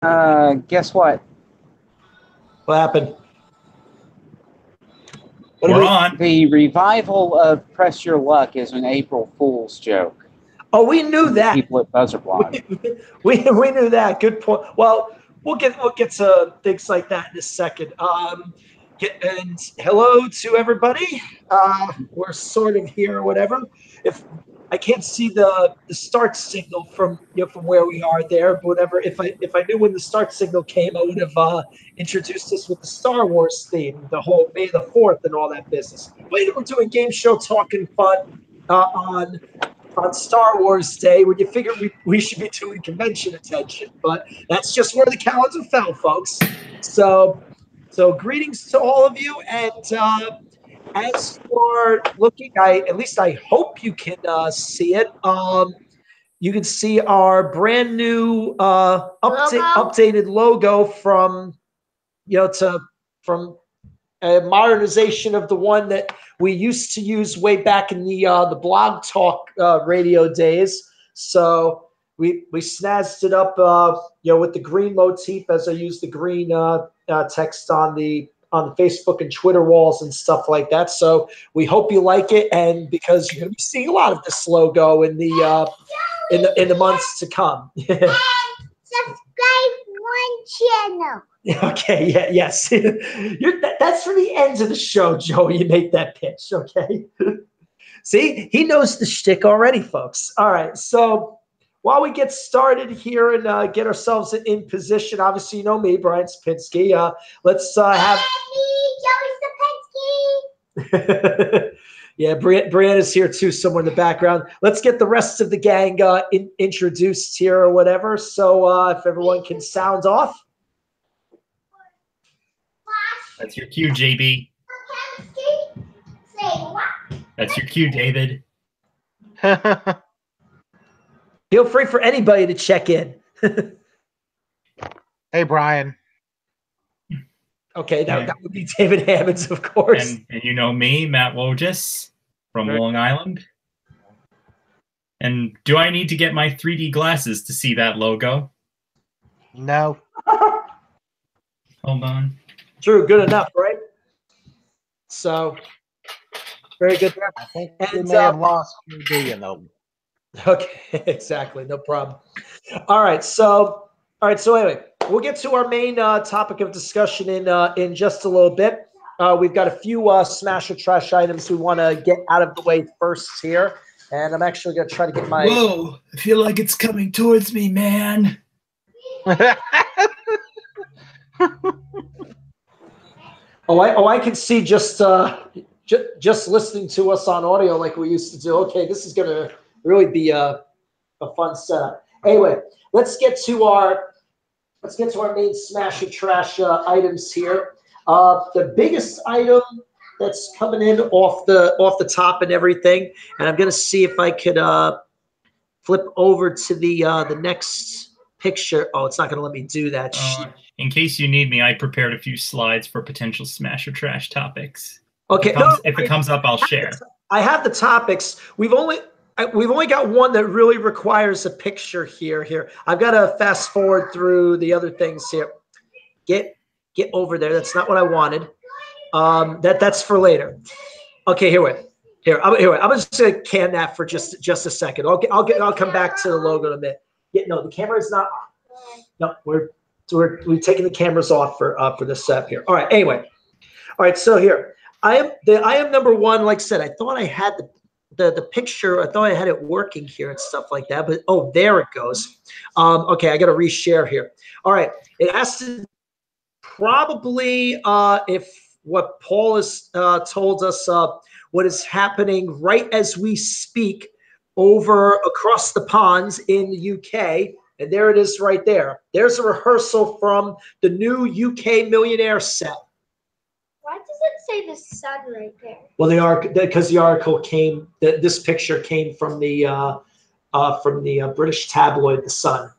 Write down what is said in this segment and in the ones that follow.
Guess what? What happened? We're on. The revival of Press Your Luck is an April Fool's joke. Oh, we knew that. People at Buzzer Blind. We knew that. Good point. Well, we'll get to things like that in a second. And hello to everybody. We're sort of here or whatever. If I can't see the start signal from where we are there, but whatever. If I knew when the start signal came, I would have introduced us with the Star Wars theme, the whole May the 4th and all that business. Wait, we're doing game show talking fun on Star Wars Day when you figure we should be doing convention attention, but that's just where the calendar fell, folks. So greetings to all of you, and as for looking, at least I hope you can see it. You can see our brand new updated logo from a modernization of the one that we used to use way back in the Blog Talk radio days. So we snazzed it up, with the green motif, as I use the green text on the Facebook and Twitter walls and stuff like that. So we hope you like it, and because you're going to be seeing a lot of this logo in the months to come. Subscribe one channel. Okay. Yeah. Yes. That's for the ends of the show, Joe. You make that pitch. Okay. See, he knows the shtick already, folks. All right. So while we get started here and get ourselves in position, obviously, you know me, Brian Sapinski. Let's have. Joey Sapinski. Yeah, Brianna's here too, somewhere in the background. Let's get the rest of the gang introduced here or whatever. So if everyone can sound off. That's your cue, JB. That's your cue, David. Feel free for anybody to check in. Hey, Brian. Okay, that would be David Hammonds, of course. And you know me, Matt Wojcik from Long Island. And do I need to get my 3D glasses to see that logo? No. Hold on. True, good enough, right? So, very good. I think you may have lost 3D, though. Okay, exactly, no problem. All right, so anyway, we'll get to our main topic of discussion in just a little bit. We've got a few smash or trash items we want to get out of the way first here, and I'm actually going to try to get my. Whoa! I feel like it's coming towards me, man. I can see just listening to us on audio like we used to do. Okay, this is going to really be a fun setup. Anyway, let's get to our main smash or trash items here. The biggest item that's coming in off the top and everything, and I'm going to see if I could flip over to the next picture. Oh, it's not going to let me do that. In case you need me, I prepared a few slides for potential smash or trash topics. Okay, if it comes up, I'll share. I have the topics. We've only got one that really requires a picture here. I've got to fast forward through the other things here. Get over there. That's not what I wanted. That's for later. Okay, here. I'm just gonna can that for just a second. I'll come back to the logo in a minute. No, the camera is not on. No, we're taking the cameras off for this step here. All right. Anyway, all right. So here I am number one. Like I said, I thought I had the picture. I thought I had it working here and stuff like that. But there it goes. Okay, I got to reshare here. All right. It has to probably if what Paul has told us what is happening right as we speak over across the ponds in the UK. And there it is right there. There's a rehearsal from the new UK Millionaire set. Why does it say the sun right there? Well, because the article this picture came from the British tabloid The Sun.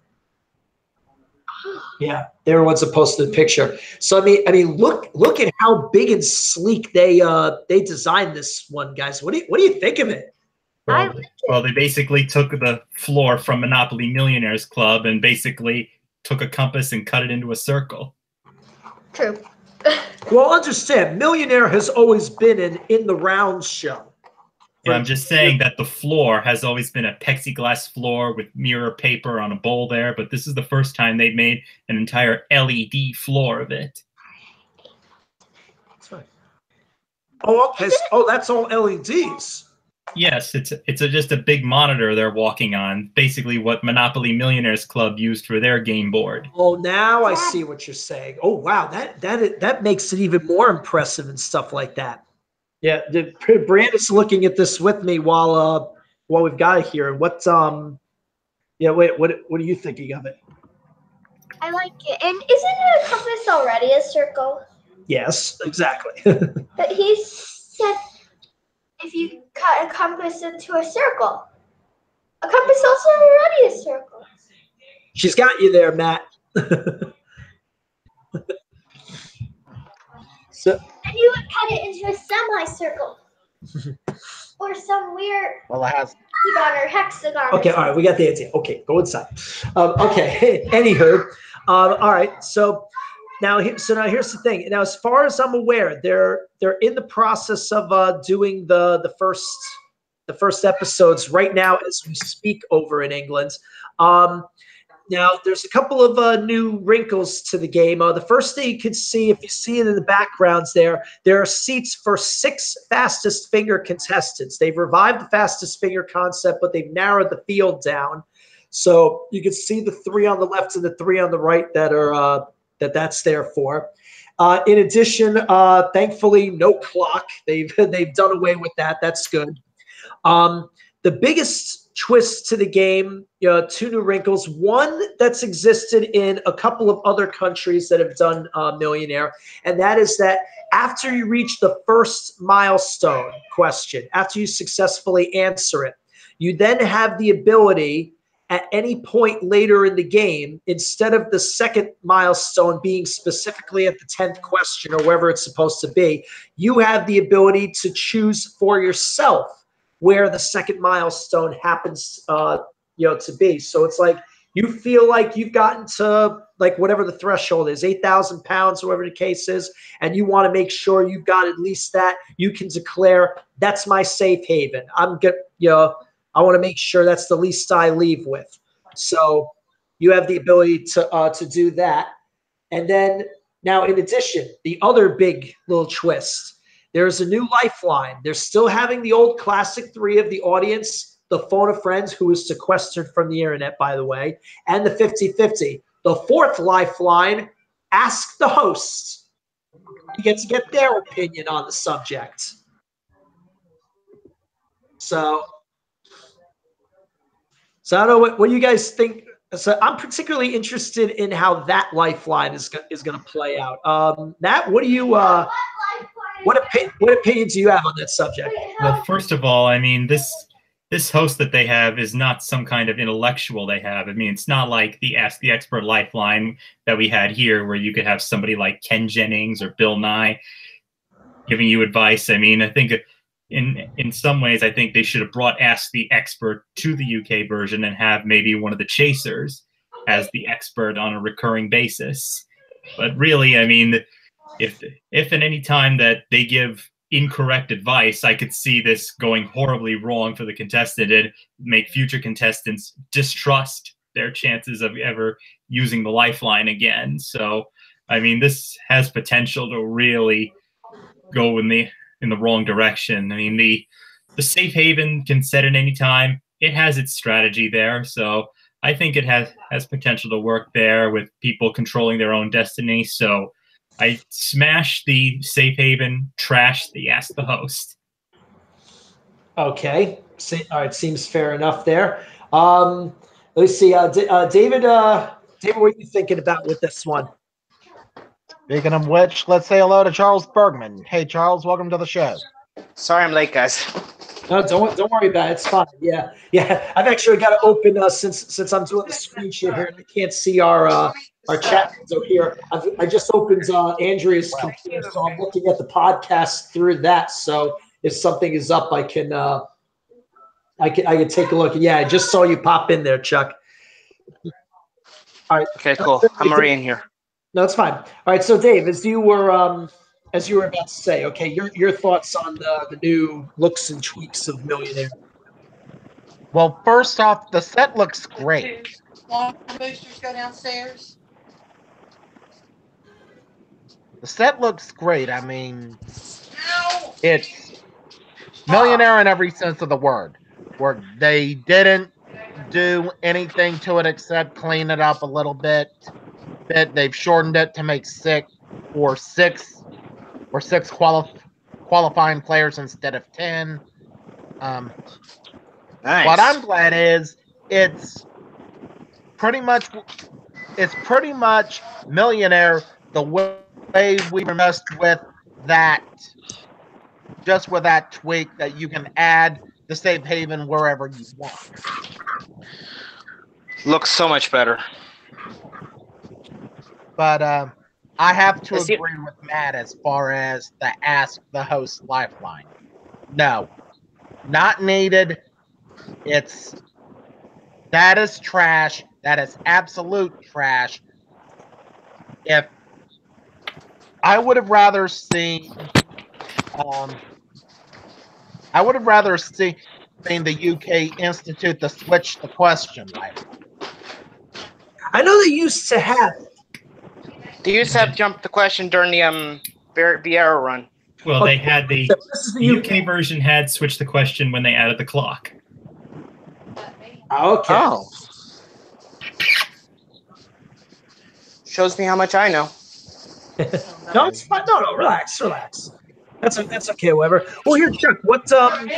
Yeah, they're the ones that posted the picture. So I mean, look at how big and sleek they designed this one, guys. What do you think of it? Well, they basically took the floor from Monopoly Millionaires Club and basically took a compass and cut it into a circle. True. Well, understand, Millionaire has always been an in the round show. Yeah, I'm just saying that the floor has always been a plexiglass floor with mirror paper on a bowl there, but this is the first time they've made an entire LED floor of it. That's right. Oh, okay. Oh, that's all LEDs. Yes, it's just a big monitor they're walking on, basically what Monopoly Millionaires Club used for their game board. Oh, now I see what you're saying. Oh, wow, that makes it even more impressive and stuff like that. Yeah, Brandon's looking at this with me while we've got it here. And what are you thinking of it? I like it. And isn't it a compass already a circle? Yes, exactly. But he said if you cut a compass into a circle, a compass is also already a circle. She's got you there, Matt. So, And you would cut it into a semicircle. Or some weird Well, it has. hexagon or hexagon. okay, all right, we got the idea. Okay, go inside. Okay, anywho, all right. So now here's the thing. Now, as far as I'm aware, they're in the process of doing the first episodes right now as we speak over in England. Now, there's a couple of new wrinkles to the game. The first thing you can see, if you see it in the backgrounds there are seats for 6 fastest finger contestants. They've revived the fastest finger concept, but they've narrowed the field down. So you can see the 3 on the left and the 3 on the right that are that's there for. In addition, thankfully, no clock. They've done away with that. That's good. The biggest twist to the game, 2 new wrinkles. One that's existed in a couple of other countries that have done Millionaire, and that is that after you reach the first milestone question, after you successfully answer it, you then have the ability at any point later in the game, instead of the second milestone being specifically at the 10th question or wherever it's supposed to be, you have the ability to choose for yourself where the second milestone happens, to be. So it's like you feel like you've gotten to like whatever the threshold is, 8,000 pounds, whatever the case is, and you want to make sure you've got at least that. You can declare that's my safe haven. I'm good. I want to make sure that's the least I leave with. So you have the ability to do that. And then now, in addition, the other big little twist. There's a new lifeline. They're still having the old classic 3 of the audience, the phone a friend who is sequestered from the internet, by the way, and the 50-50. The 4th lifeline, ask the host. You get to get their opinion on the subject. So I don't know what you guys think. So I'm particularly interested in how that lifeline is going to play out. Matt, what do you what opinions do you have on that subject? Well, first of all, I mean, this host that they have is not some kind of intellectual they have. I mean, it's not like the Ask the Expert lifeline that we had here where you could have somebody like Ken Jennings or Bill Nye giving you advice. I mean, I think in some ways, I think they should have brought Ask the Expert to the UK version and have maybe one of the chasers as the expert on a recurring basis. But really, I mean, if at any time that they give incorrect advice, I could see this going horribly wrong for the contestant and make future contestants distrust their chances of ever using the lifeline again. So, I mean, this has potential to really go in the wrong direction. I mean, the safe haven can set at any time. It has its strategy there. So I think it has potential to work there with people controlling their own destiny. So I smash the safe haven, trash the ask the host. Okay. All right. Seems fair enough there. Let's see. David, what are you thinking about with this one? Speaking of which, let's say hello to Charles Bergman. Hey, Charles, welcome to the show. Sorry I'm late, guys. No, don't worry about it. It's fine. Yeah. I've actually got to open since I'm doing the screen share here and I can't see our chat window here. I just opened Andrea's computer, so I'm looking at the podcast through that. So if something is up, I can take a look. Yeah, I just saw you pop in there, Chuck. All right. Okay, cool. I'm already in here. No, it's fine. All right. So, Dave, as you were about to say, okay, your thoughts on the new looks and tweaks of Millionaire. Well, first off, the set looks great. Long boosters go downstairs. The set looks great. I mean, Ow! it's Millionaire in every sense of the word, where they didn't do anything to it except clean it up a little bit. They've shortened it to make six qualifying players instead of 10. Nice. What I'm glad is it's pretty much Millionaire the way we messed with that, just with that tweak that you can add the safe haven wherever you want. Looks so much better. But I have to Is it- agree with Matt as far as the Ask the Host lifeline. No, not needed. That is trash. That is absolute trash. If I would have rather seen, the UK institute the switch the question lifeline. I know they used to have it. Do you used to have jumped the question during the Vieira run? Well, they had the This is the UK version had switched the question when they added the clock. Okay. Oh. Shows me how much I know. No, it's fine. No, relax. That's okay, Weber. Well, here, Chuck. What sort of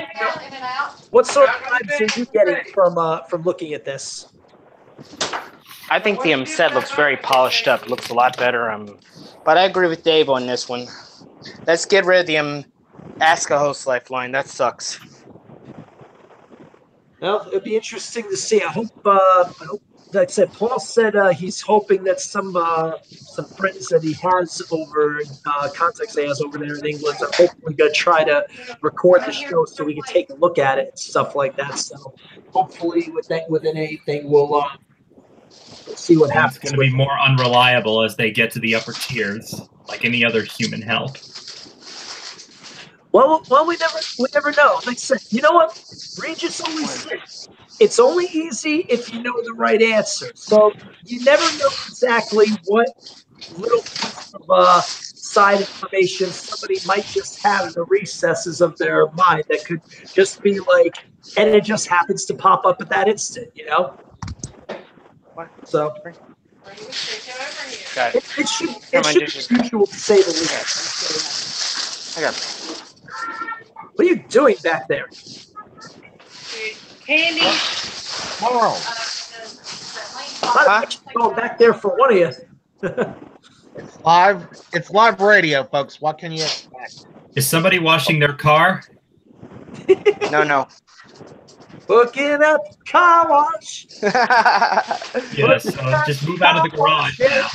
vibes are you getting from looking at this? I think the set looks very polished up. Looks a lot better. But I agree with Dave on this one. Let's get rid of the Ask a Host lifeline. That sucks. Well, it'd be interesting to see. I hope like I said, Paul said he's hoping that some friends that he has over contacts he has over there in England are hopefully going to try to record the show so we can take a look at it and stuff like that. So hopefully within anything we'll see what happens. It's going to be more unreliable as they get to the upper tiers, like any other human help. Well, we never know. Like I said, you know what? Regis always said, it's only easy if you know the right answer. So you never know exactly what little piece of side information somebody might just have in the recesses of their mind that could just be like, and it just happens to pop up at that instant, you know? So Got it. it should be usual to say the least. I got it. What are you doing back there? Candy. Tomorrow. I'm going back there for one of you. It's live radio, folks. What can you expect? Is somebody washing their car? No. Looking at the car wash. Yeah, so just move out of the garage now.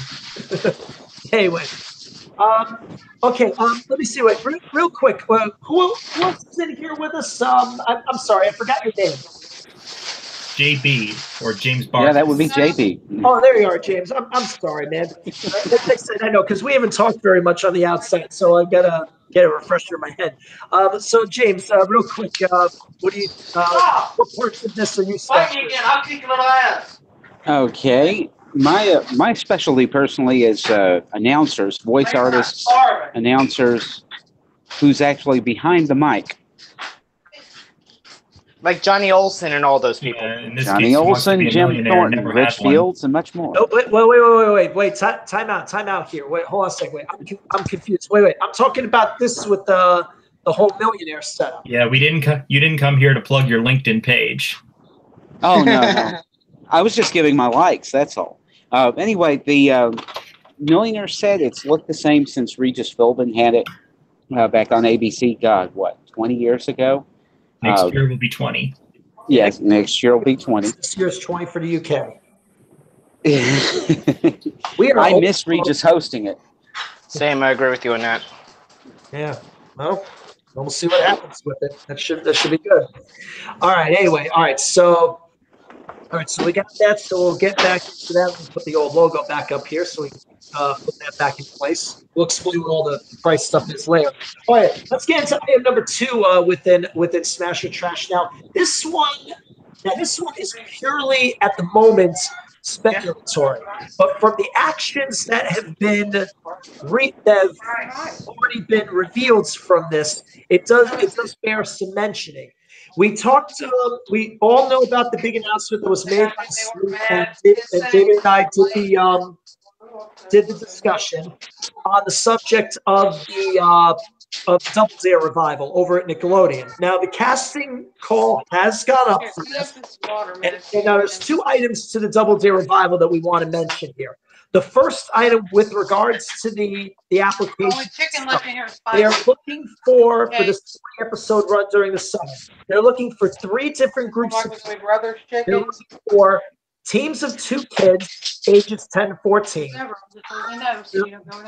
Anyway, okay. Let me see. Wait, real quick. Who else is in here with us? I'm sorry, I forgot your name. JB or James Barnes. Yeah, that would be JB. Oh, there you are, James. I'm sorry, man. I know because we haven't talked very much on the outside, so I gotta get a refresher in my head. So, James, real quick, what do you? What parts of this are you? Fight me again. I'll kick your little ass. Okay. My specialty personally is announcers, voice artists, announcers, who's actually behind the mic. Like Johnny Olsen and all those people. Yeah, in this Johnny case, who wants to Olsen, be a Jim millionaire, Thornton, never Rich had one. Fields, and much more. Oh, wait. Time out here. Wait, hold on a second. Wait, I'm confused. Wait. I'm talking about this with the whole millionaire setup. Yeah, you didn't come here to plug your LinkedIn page. Oh, no. I was just giving my likes, that's all. Anyway, the Millionaire set, it's looked the same since Regis Philbin had it back on ABC, 20 years ago? Next year will be 20. Yes, next year will be 20. This year's 20 for the UK. I miss Regis hosting it. Same, I agree with you on that. Yeah. Well, we'll see what happens with it. That should be good. All right. Anyway, all right. So All right, so we got that. So we'll get back into that. We'll put the old logo back up here so we can put that back in place. We'll explain what all the price stuff is later. All right, let's get into item number 2 within Smash or Trash. This one is purely at the moment speculatory, but from the actions that have been already been revealed from this, it does bear some mentioning. We all know about the big announcement that was made by Sleep, and David and I did the discussion on the subject of the Double Dare revival over at Nickelodeon. Now the casting call has gone up for this, and now there's 2 items to the Double Dare revival that we want to mention here. The first item with regards to the application, they are looking for this 3-episode run during the summer. They're looking for 3 different groups. They're looking for teams of 2 kids, ages 10 to 14.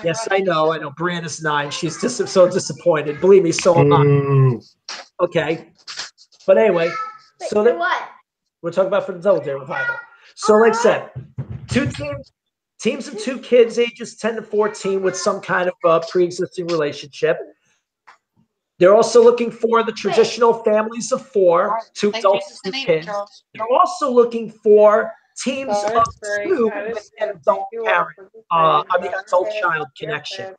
Yes, I know. Brianna's 9. She's just so disappointed. Believe me, so am I. Okay, but anyway, so that what? We're talking about for the Double Dare revival. So, like I said, 2 teams of 2 kids, ages 10 to 14, with some kind of pre-existing relationship. They're also looking for the traditional families of 4, 2 adults, 2 kids. They're also looking for teams of 2 with an adult parent, adult child connection.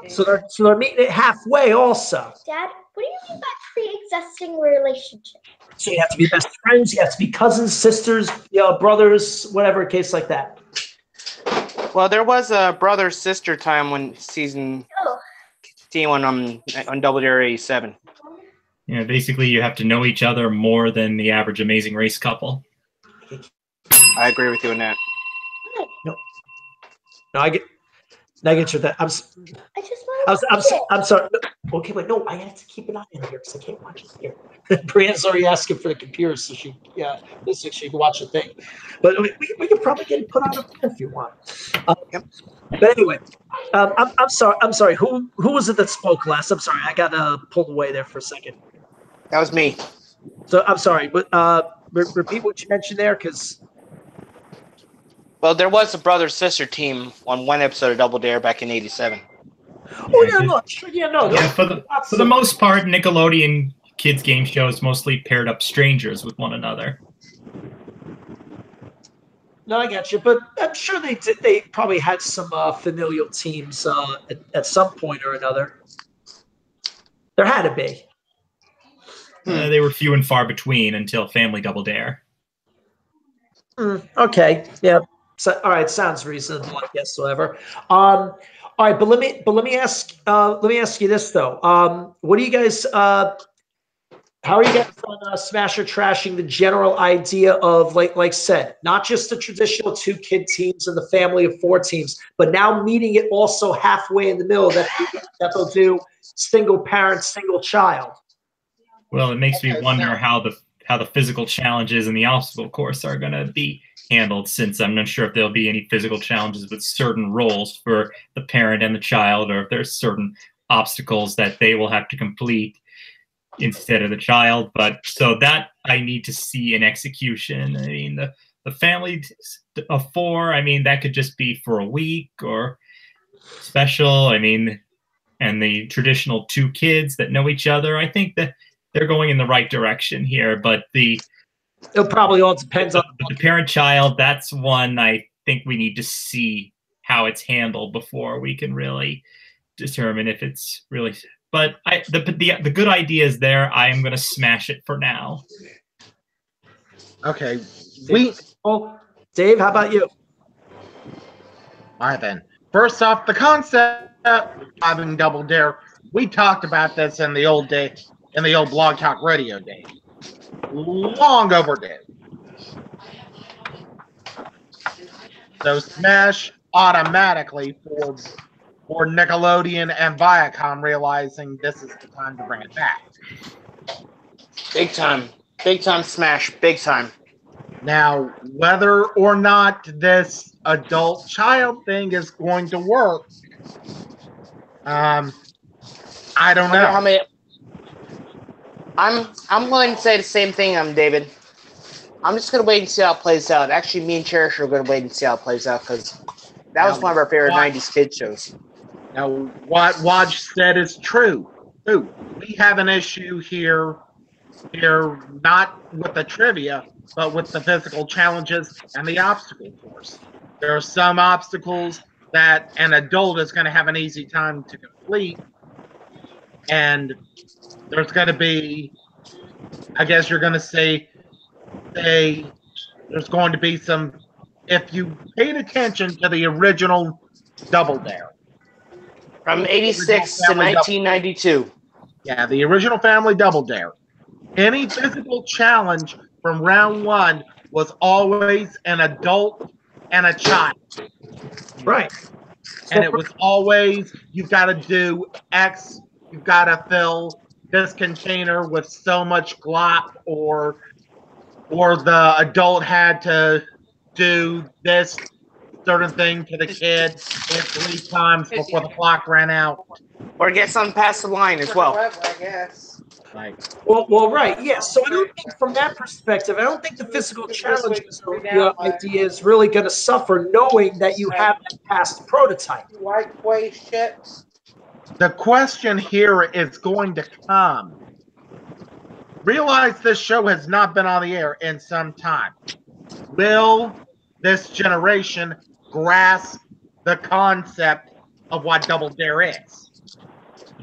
So they're meeting it halfway also. Dad, what do you mean by pre-existing relationship? So you have to be best friends, you have to be cousins, sisters, brothers, whatever case like that. Well, there was a brother-sister time when season 1 on Double Dare 87. Yeah, basically you have to know each other more than the average Amazing Race couple. I agree with you on that. No, I get you that. I'm sorry. Okay, wait, no, I have to keep an eye on here because I can't watch it here. Brianna's already asking for the computer, so she can watch the thing. But we can probably get it put on if you want. But anyway, I'm sorry. Who was it that spoke last? I'm sorry, I got pulled away there for a second. That was me. So I'm sorry, but repeat what you mentioned there, because. Well, there was a brother-sister team on 1 episode of Double Dare back in 87. Oh, yeah, no, sure, yeah, no. Yeah, for the most part, Nickelodeon kids' game shows mostly paired up strangers with one another. No, I got you, but I'm sure they did. They probably had some familial teams at some point or another. There had to be. They were few and far between until Family Double Dare. Okay, yeah. So, all right, sounds reasonable, I guess. Whatever. All right, but let me ask you this though. What do you guys? How are you guys on Smash or Trashing the general idea of like said, not just the traditional 2 kid teams and the family of 4 teams, but now meeting it also halfway in the middle that they'll do single parent, single child. Well, it makes me wonder how the physical challenges and the obstacle course are going to be handled, since I'm not sure if there'll be any physical challenges with certain roles for the parent and the child, or if there's certain obstacles that they will have to complete instead of the child. But so that I need to see in execution. I mean, the family of 4, I mean, that could just be for a week or special. I mean, and the traditional 2 kids that know each other, I think that they're going in the right direction here. But it probably all depends on the parent-child. That's one I think we need to see how it's handled before we can really determine if it's really. But the good idea is there. I am going to smash it for now. Okay. Dave, how about you? All right, then. First off, the concept of having Double Dare. We talked about this in the old Blog Talk Radio days. Long overdue. So Smash automatically for Nickelodeon and Viacom realizing this is the time to bring it back. Big time. Big time Smash. Big time. Now, whether or not this adult-child thing is going to work, I don't know. I'm willing to say the same thing, David. I'm just gonna wait and see how it plays out. Actually, me and Cherish are gonna wait and see how it plays out because that was one of our favorite '90s kid shows. Now, what Waj said is true. We have an issue here, not with the trivia, but with the physical challenges and the obstacle course. There are some obstacles that an adult is going to have an easy time to complete, and there's going to be, I guess you're going to say there's going to be some, if you paid attention to the original Double Dare. From '86 to 1992. Yeah, the original Family Double Dare. Any physical challenge from round one was always an adult and a child. Right. And it was always, you've got to do X, you've got to fill this container with so much glop, or the adult had to do this certain thing to the kid 3 times before the clock ran out. Or get something past the line as well. I guess. Like, Well, right, yeah. So I don't think from that perspective, I don't think the physical challenges idea is really going to suffer, knowing that you have that past prototype. White waste chips. the question here is going to come. Realize this show has not been on the air in some time. Will this generation grasp the concept of what Double Dare is?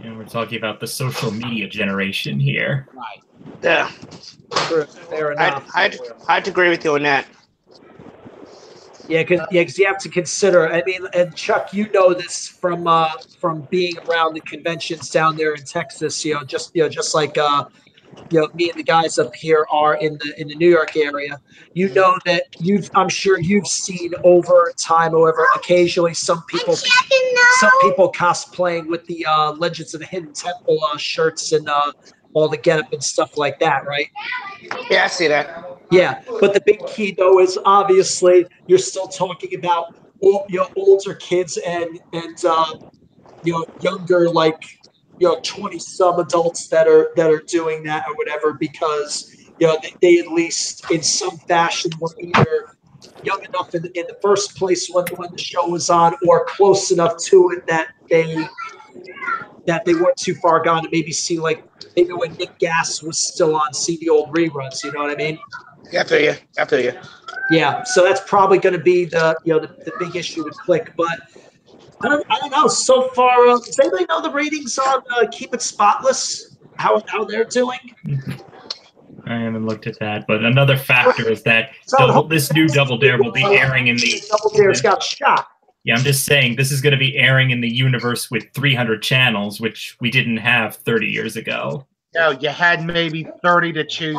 And we're talking about the social media generation here. Right. Yeah. Fair enough. I'd agree with you on that. Yeah, because you have to consider. I mean, and Chuck, you know this from being around the conventions down there in Texas. Just like me and the guys up here are in the New York area. You know that I'm sure you've seen over time, however, occasionally some people cosplaying with the Legends of the Hidden Temple shirts and all the getup and stuff like that, right? Yeah, I see that. Yeah, but the big key though is obviously you're still talking about older kids and younger, like 20 some adults that are doing that or whatever, because they at least in some fashion were either young enough in the first place when the show was on, or close enough to it that they weren't too far gone to maybe see, like maybe when Nick Gass was still on, see the old reruns. You know what I mean? Yeah, I feel you. Yeah, so that's probably going to be the big issue with Click, but I don't know. So far, does anybody know the ratings on Keep It Spotless? How they're doing? I haven't looked at that, but another factor is that this new Double Dare will be airing in the Double Dare's got shot. Yeah, I'm just saying this is going to be airing in the universe with 300 channels, which we didn't have 30 years ago. No, you had maybe 30 to choose.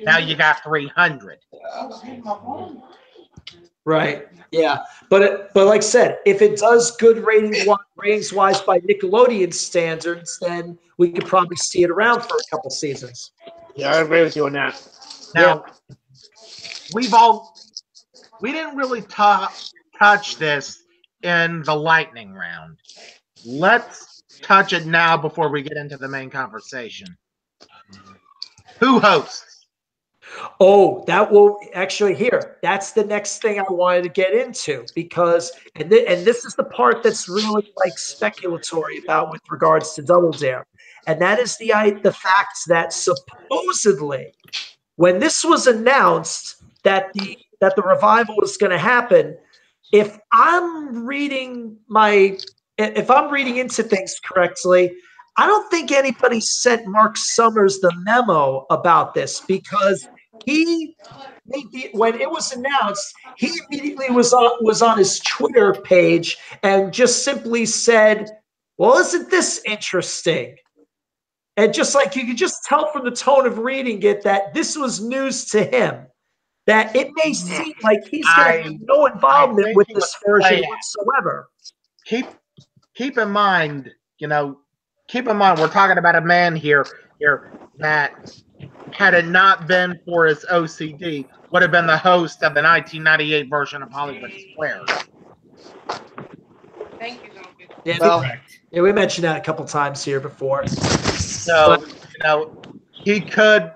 Now you got 300. Right. Yeah. But like I said, if it does good ratings wise by Nickelodeon standards, then we could probably see it around for a couple seasons. Yeah, I agree with you on that. Now, we didn't really touch this in the lightning round. Let's touch it now before we get into the main conversation. Who hosts? Oh, that will actually here. That's the next thing I wanted to get into, because and this is the part that's really like speculatory about with regards to Double Dare, and that is the fact that supposedly when this was announced that the revival was going to happen, if I'm reading into things correctly, I don't think anybody sent Mark Summers the memo about this, because when it was announced, he immediately was on his Twitter page and just simply said, "Well, isn't this interesting?" And just like you could just tell from the tone of reading it that this was news to him, that it may seem like he's going to have no involvement with this version whatsoever. Keep in mind, we're talking about a man here that, had it not been for his OCD, would have been the host of the 1998 version of Hollywood Squares. Thank you, Yeah, we mentioned that a couple times here before. So, he could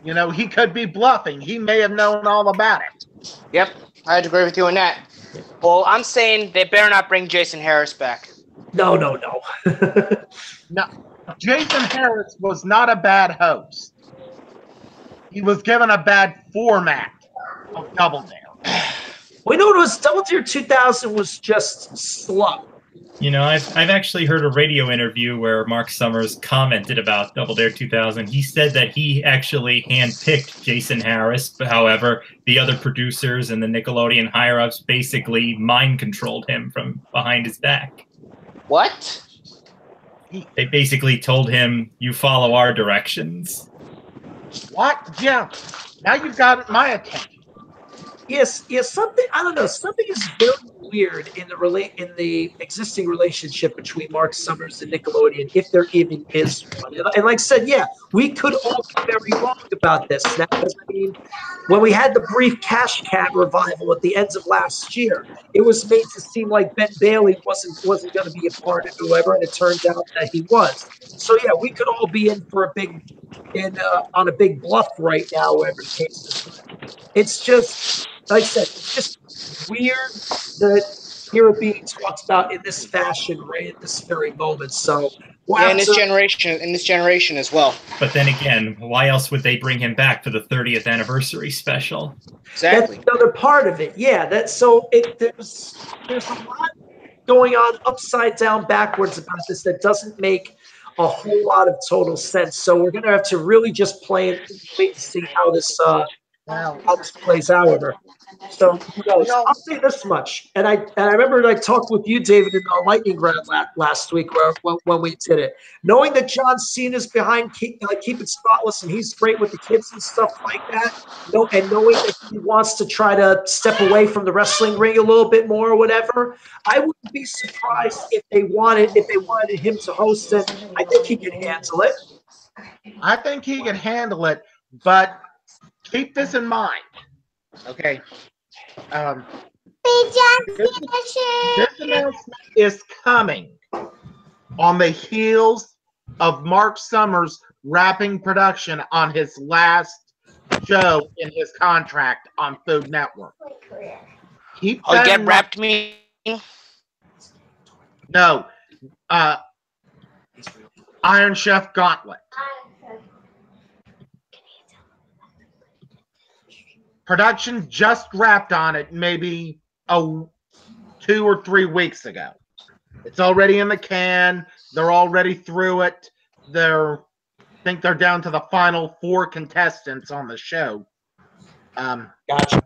You know, he could be bluffing. He may have known all about it. Yep, I'd agree with you on that. Well, I'm saying they better not bring Jason Harris back. No. No, Jason Harris was not a bad host. He was given a bad format of Double Dare. We know it was Double Dare 2000 was just slow. You know, I've actually heard a radio interview where Mark Summers commented about Double Dare 2000. He said that he actually handpicked Jason Harris, but however, the other producers and the Nickelodeon higher-ups basically mind-controlled him from behind his back. What? They basically told him, you follow our directions. What? Yeah. Now you've got my attention. Yes, something, I don't know, something is very weird in the existing relationship between Mark Summers and Nickelodeon, if there even is one. And like I said, yeah, we could all be very wrong about this. Now, because, I mean, when we had the brief Cash Cab revival at the end of last year, it was made to seem like Ben Bailey wasn't going to be a part of whoever, and it turned out that he was. So yeah, we could all be in for on a big bluff right now, whatever the case is. It's just, like I said, it's just weird that hear it being talked about in this fashion right at this very moment. So in this generation as well. But then again, why else would they bring him back for the 30th anniversary special? Exactly. That's another part of it. Yeah, there's a lot going on upside down, backwards about this that doesn't make a whole lot of total sense. So we're gonna have to really just wait and see how this plays out. So who knows? I'll say this much, and I remember I talked with you, David, in the lightning round last week when we did it. Knowing that John Cena's behind Keep It Spotless, and he's great with the kids and stuff like that. And knowing that he wants to try to step away from the wrestling ring a little bit more or whatever, I wouldn't be surprised if they wanted him to host it. I think he can handle it. I think he can handle it, but keep this in mind. Okay. This announcement is coming on the heels of Mark Summers wrapping production on his last show in his contract on Food Network. Get wrapped me? No. Iron Chef Gauntlet. Production just wrapped on it maybe 2 or 3 weeks ago. It's already in the can. They're already through it. I think they're down to the final 4 contestants on the show. Gotcha.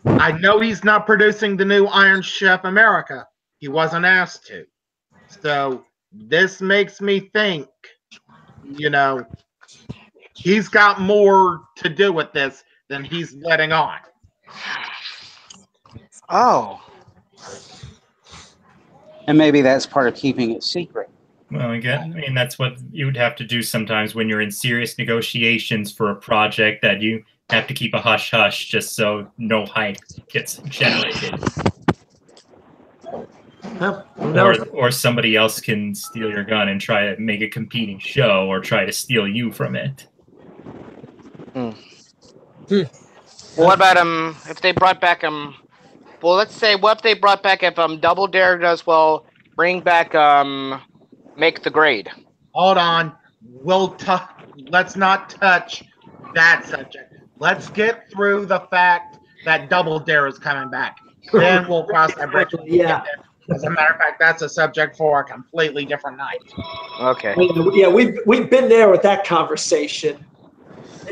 I know he's not producing the new Iron Chef America. He wasn't asked to. So this makes me think, he's got more to do with this than he's letting on. Oh. And maybe that's part of keeping it secret. Well, again, I mean, that's what you would have to do sometimes when you're in serious negotiations for a project, that you have to keep a hush-hush just so no hype gets generated. Or somebody else can steal your gun and try to make a competing show or try to steal you from it. Well, what about if they brought back well, let's say what if they brought back if Double Dare does well, bring back Make the Grade. Hold on. Let's not touch that subject. Let's get through the fact that Double Dare is coming back. Then we'll cross that bridge. Yeah. As a matter of fact, that's a subject for a completely different night. Okay. Yeah, we've been there with that conversation.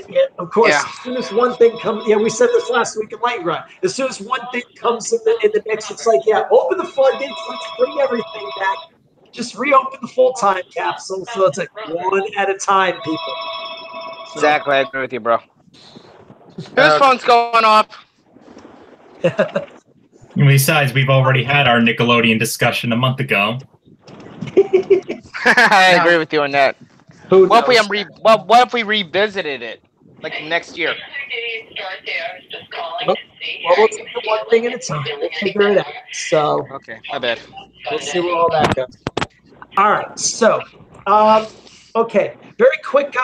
Yeah, of course, Yeah. As soon as one thing comes, we said this last week in Light Run. As soon as one thing comes in the mix, it's like, open the floodgates, let's bring everything back. Just reopen the full-time capsule, so it's like one at a time, people. So, Exactly, I agree with you, bro. Whose phone's going off? And besides, we've already had our Nickelodeon discussion a month ago. I agree with you on that. What knows? if we revisited it like next year? Well, we'll take it one thing at a time. We'll figure it out. So Okay, my bad. we'll see where all that goes. All right. So Okay, very quick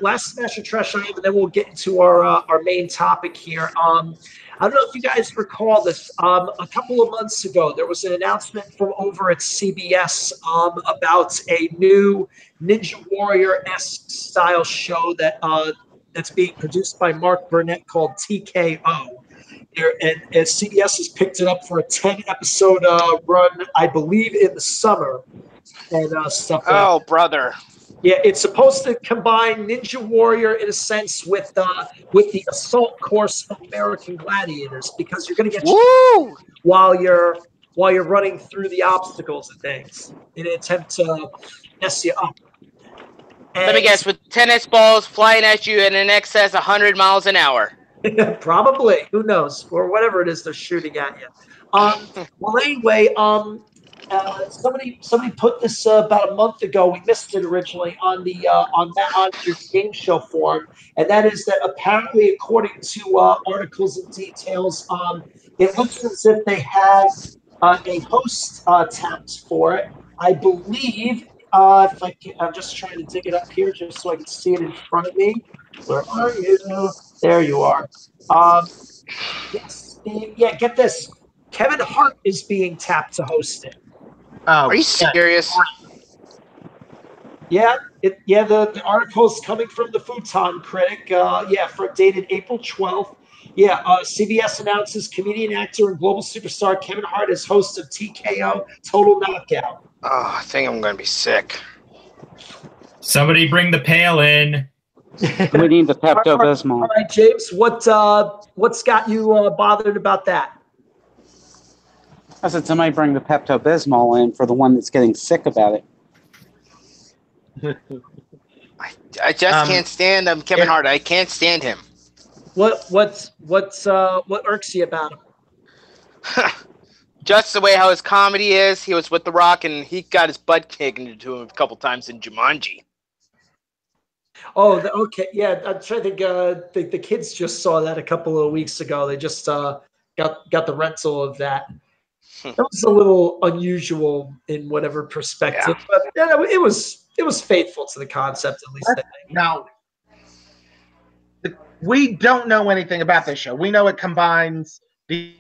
last Smash or Trash item, and then we'll get into our main topic here. I don't know if you guys recall this. A couple of months ago, there was an announcement from over at CBS about a new Ninja Warrior-esque style show that's being produced by Mark Burnett called TKO. And CBS has picked it up for a 10-episode run, I believe, in the summer and stuff like that. Oh, brother. Yeah, it's supposed to combine Ninja Warrior in a sense with the assault course of American Gladiators, because you're going to get Woo! while you're running through the obstacles and things in an attempt to mess you up. And Let me guess, with tennis balls flying at you in an excess 100 miles an hour. Probably, who knows, or whatever it is they're shooting at you. Well, anyway, somebody put this about a month ago. We missed it originally on your game show forum, and that is that apparently, according to articles and details, it looks as if they have a host tapped for it. I believe. If I can, I'm just trying to dig it up here just so I can see it in front of me. Where are you? There you are. Yes. Yeah, get this. Kevin Hart is being tapped to host it. Oh, Are you serious? Yeah, the article is coming from the Futon Critic. Dated April 12th. Yeah, CBS announces comedian, actor, and global superstar Kevin Hart as host of TKO Total Knockout. Oh, I think I'm going to be sick. Somebody bring the pail in. We need the Pepto-Bismol. All right, James, what's got you bothered about that? I said somebody bring the Pepto-Bismol in for the one that's getting sick about it. I just can't stand Kevin Hart. I can't stand him. What irks you about him? Just the way how his comedy is. He was with The Rock, and he got his butt kicked into him a couple times in Jumanji. Oh, okay, yeah. I'm trying to think. The kids just saw that a couple of weeks ago. They just got the rental of that. That was a little unusual in whatever perspective, but it was faithful to the concept, at least. I think. Now, we don't know anything about this show. We know it combines the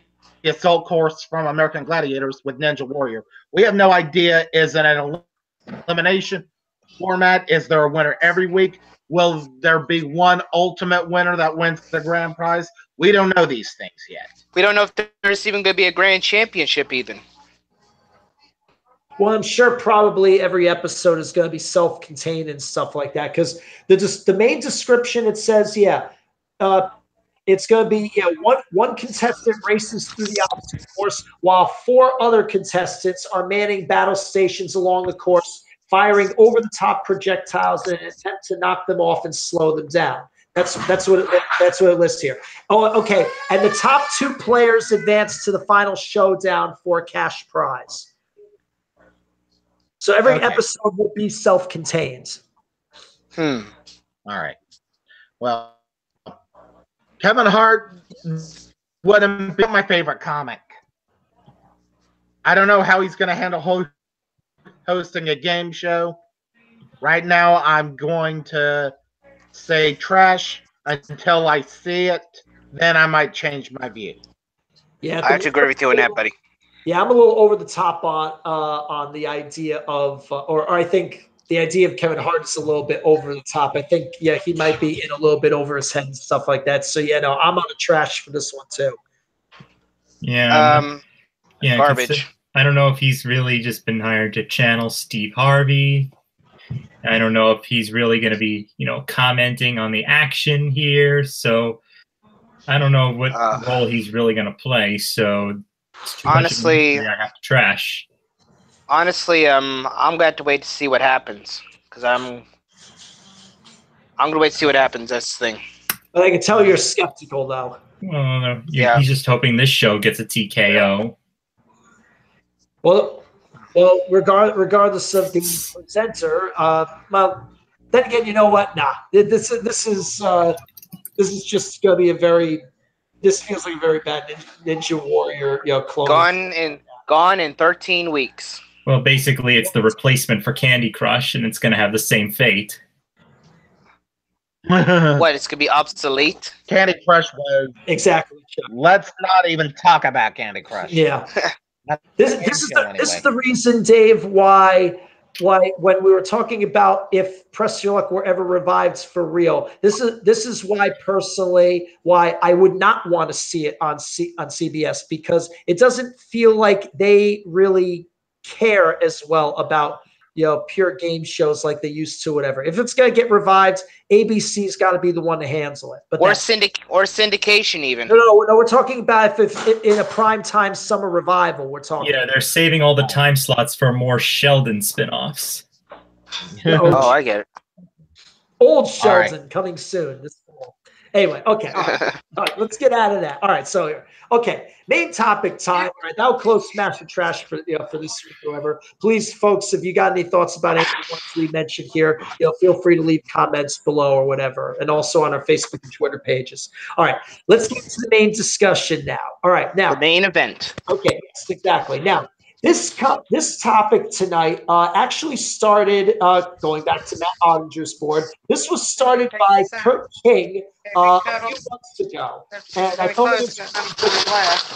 assault course from American Gladiators with Ninja Warrior. We have no idea, is it an elimination format? Is there a winner every week? Will there be one ultimate winner that wins the grand prize? We don't know these things yet. We don't know if there's even going to be a grand championship even. Well, I'm sure probably every episode is going to be self-contained and stuff like that, because the main description, it says, it's going to be one contestant races through the obstacle course while 4 other contestants are manning battle stations along the course, firing over-the-top projectiles in an attempt to knock them off and slow them down. That's what it lists here. Oh, okay. And the top 2 players advance to the final showdown for a cash prize. So every episode will be self-contained. All right. Well, Kevin Hart wouldn't be my favorite comic. I don't know how he's going to handle hosting a game show. Right now, I'm going to say trash until I see it. Then I might change my view. Yeah, I have to agree with you on that, buddy. Yeah, I'm a little over the top on the idea of, or I think the idea of Kevin Hart is a little bit over the top. I think, he might be in a little bit over his head and stuff like that. So, I'm on the trash for this one too. Yeah. Garbage. I don't know if he's really just been hired to channel Steve Harvey. I don't know if he's really going to be, commenting on the action here. So I don't know what role he's really going to play. So honestly, I have to trash. Honestly, I'm gonna have to wait to see what happens, because I'm gonna wait to see what happens. That's the thing. But I can tell you're skeptical, though. Well, no, he's just hoping this show gets a TKO. Well, regardless of the presenter, then again, you know what? Nah, this is just gonna be this feels like a very bad Ninja Warrior, clone. Gone in 13 weeks. Well, basically, it's the replacement for Candy Crush, and it's going to have the same fate. What? It's gonna be obsolete. Candy Crush was. Exactly. Chuck. Let's not even talk about Candy Crush. Yeah. That's This anyway. is the reason, Dave, why when we were talking about if Press Your Luck were ever revived for real, this is why personally why I would not want to see it on CBS, because it doesn't feel like they really care as well about pure game shows like they used to. Whatever. If it's gonna get revived, ABC's got to be the one to handle it. But or syndication even. No, we're talking about if in a primetime summer revival. We're talking. Yeah, they're saving all the time slots for more Sheldon spin-offs. Oh, I get it. Old Sheldon coming soon. This fall. Anyway, okay. All right, let's get out of that. All right, so okay, main topic time. All right, that'll close Smash or Trash for for this week, whoever. Please, folks, if you got any thoughts about anything we mentioned here, feel free to leave comments below or whatever, and also on our Facebook and Twitter pages. All right, let's get to the main discussion now. All right, now the main event. Okay, yes, exactly. Now, this topic tonight actually started going back to Matt Ottinger's board. This was started by Kurt King a few months ago, and I thought it was a good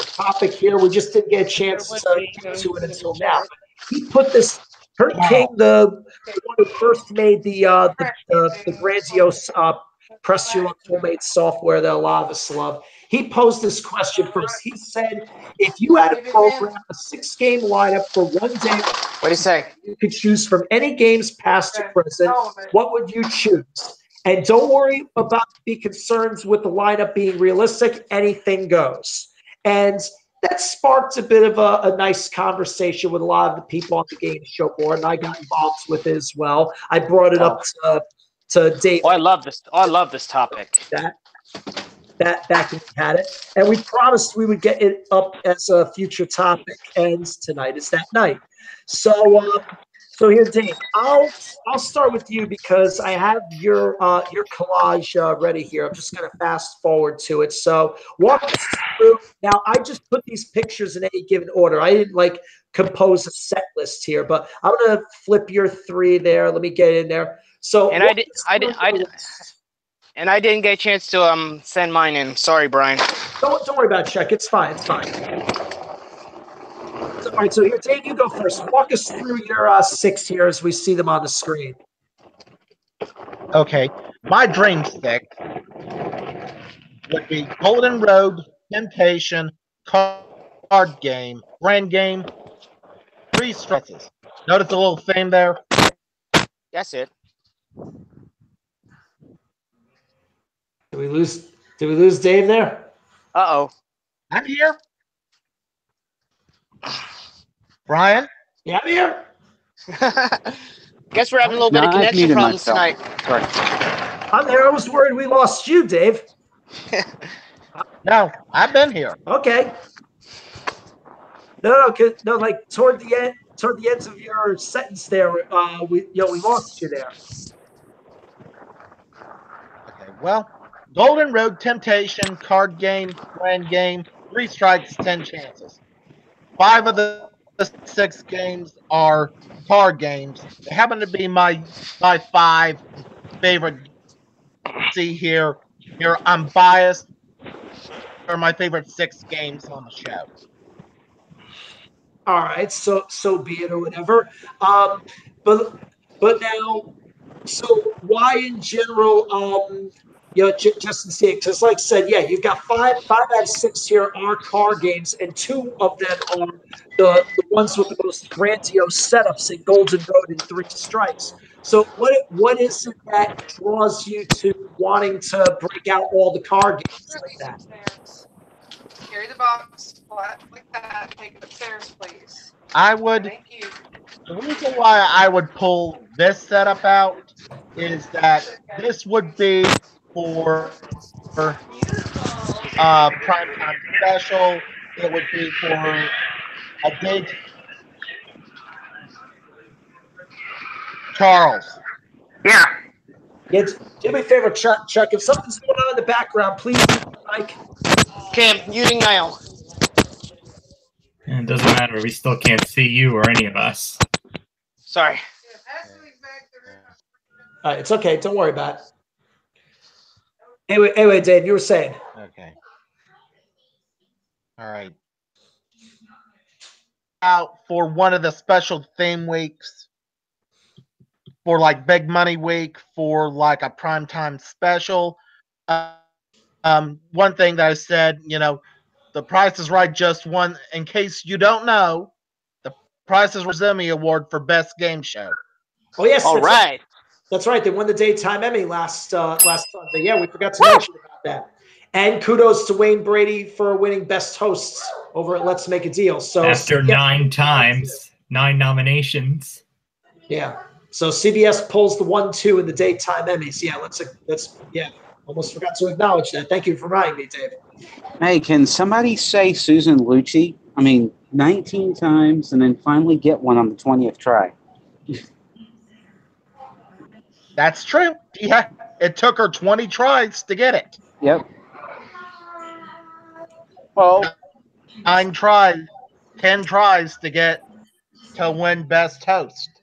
topic here. We just didn't get a chance to get to it until now. He put this. Kurt King, the one who first made the grandiose Press Your Luck homemade software that a lot of us love. He posed this question first. He said, if you had to program a 6-game lineup for one day, what do you say? You could choose from any games past to present, what would you choose? And don't worry about the concerns with the lineup being realistic. Anything goes. And that sparked a bit of a nice conversation with a lot of the people on the game show board, and I got involved with it as well. I brought it up to Dave. Oh, I love this. Oh, I love this topic. That back when we had it, and we promised we would get it up as a future topic, and tonight is that night. So here, Dave, I'll start with you because I have your collage ready here. I'm just going to fast forward to it. So walk us through. Now, I just put these pictures in any given order. I didn't compose a set list here, but I'm going to flip your 3 there. Let me get in there. So and I didn't get a chance to send mine in. Sorry, Brian. Don't worry about it, Chuck. It's fine. It's fine. All right, so here, Dave, you go first. Walk us through your 6 here as we see them on the screen. Okay, my dream stick would be Golden Road, Temptation, Card Game, Brand Game, 3 stresses. Notice a little theme there? That's it. Did we lose Dave there? Uh-oh. I'm here. Brian? Yeah, I'm here. Guess we're having a little bit of connection problems tonight. Sorry. I'm there. I was worried we lost you, Dave. No, I've been here. Okay. No, like toward the ends of your sentence there, we lost you there. Okay, well, Golden Road, Temptation, Card Game, Brand Game, 3 strikes, 10 chances. 5 of the 6 games are card games. They happen to be my 5 favorite. See here, I'm biased. They're my favorite 6 games on the show. All right, so be it or whatever. But now, so why in general? Just to see it, because like I said, yeah, you've got 5 out of 6 here are card games, and 2 of them are the ones with the most grandiose setups in Golden Road and 3 strikes. So what is it that draws you to wanting to break out all the card games like that? Carry the box flat like that. Take it upstairs, please. Thank you. The reason why I would pull this setup out is that this would be for primetime special. It would be for a date. Charles. Yeah. Do me a favor, Chuck. If something's going on in the background, please like. Okay, I'm muting now. And it doesn't matter. We still can't see you or any of us. Sorry. It's okay. Don't worry about it. Anyway, Dave, you were saying. Okay. All right. Out for one of the special theme weeks, for like Big Money Week, for like a primetime special. One thing that I said, the Price is Right just won. In case you don't know, the Price is Right Emmy Award for Best Game Show. Oh yes, All right. That's right. They won the daytime Emmy last Sunday. Yeah, we forgot to mention about that. And kudos to Wayne Brady for winning Best Hosts over at Let's Make a Deal. So After CBS 9 nominations. Yeah. So CBS pulls the 1-2 in the daytime Emmys. Yeah, let's almost forgot to acknowledge that. Thank you for reminding me, Dave. Hey, can somebody say Susan Lucci? 19 times and then finally get one on the 20th try. That's true. Yeah, it took her 20 tries to get it. Yep. Well, 9 tries, 10 tries to win Best Host.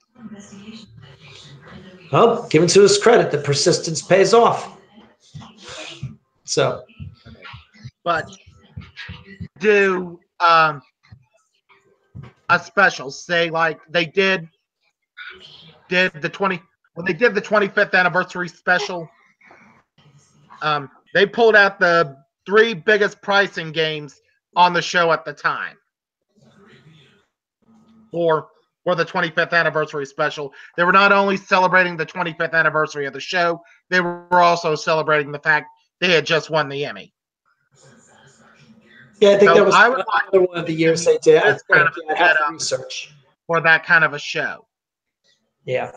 Well, given to his credit, the persistence pays off. So, but do a special, say like they did the 20 when they did the 25th anniversary special. They pulled out the 3 biggest pricing games on the show at the time. For the 25th anniversary special, they were not only celebrating the 25th anniversary of the show, they were also celebrating the fact they had just won the Emmy. Yeah, I think that was another one of the years they did. I have to research for that kind of a show. Yeah.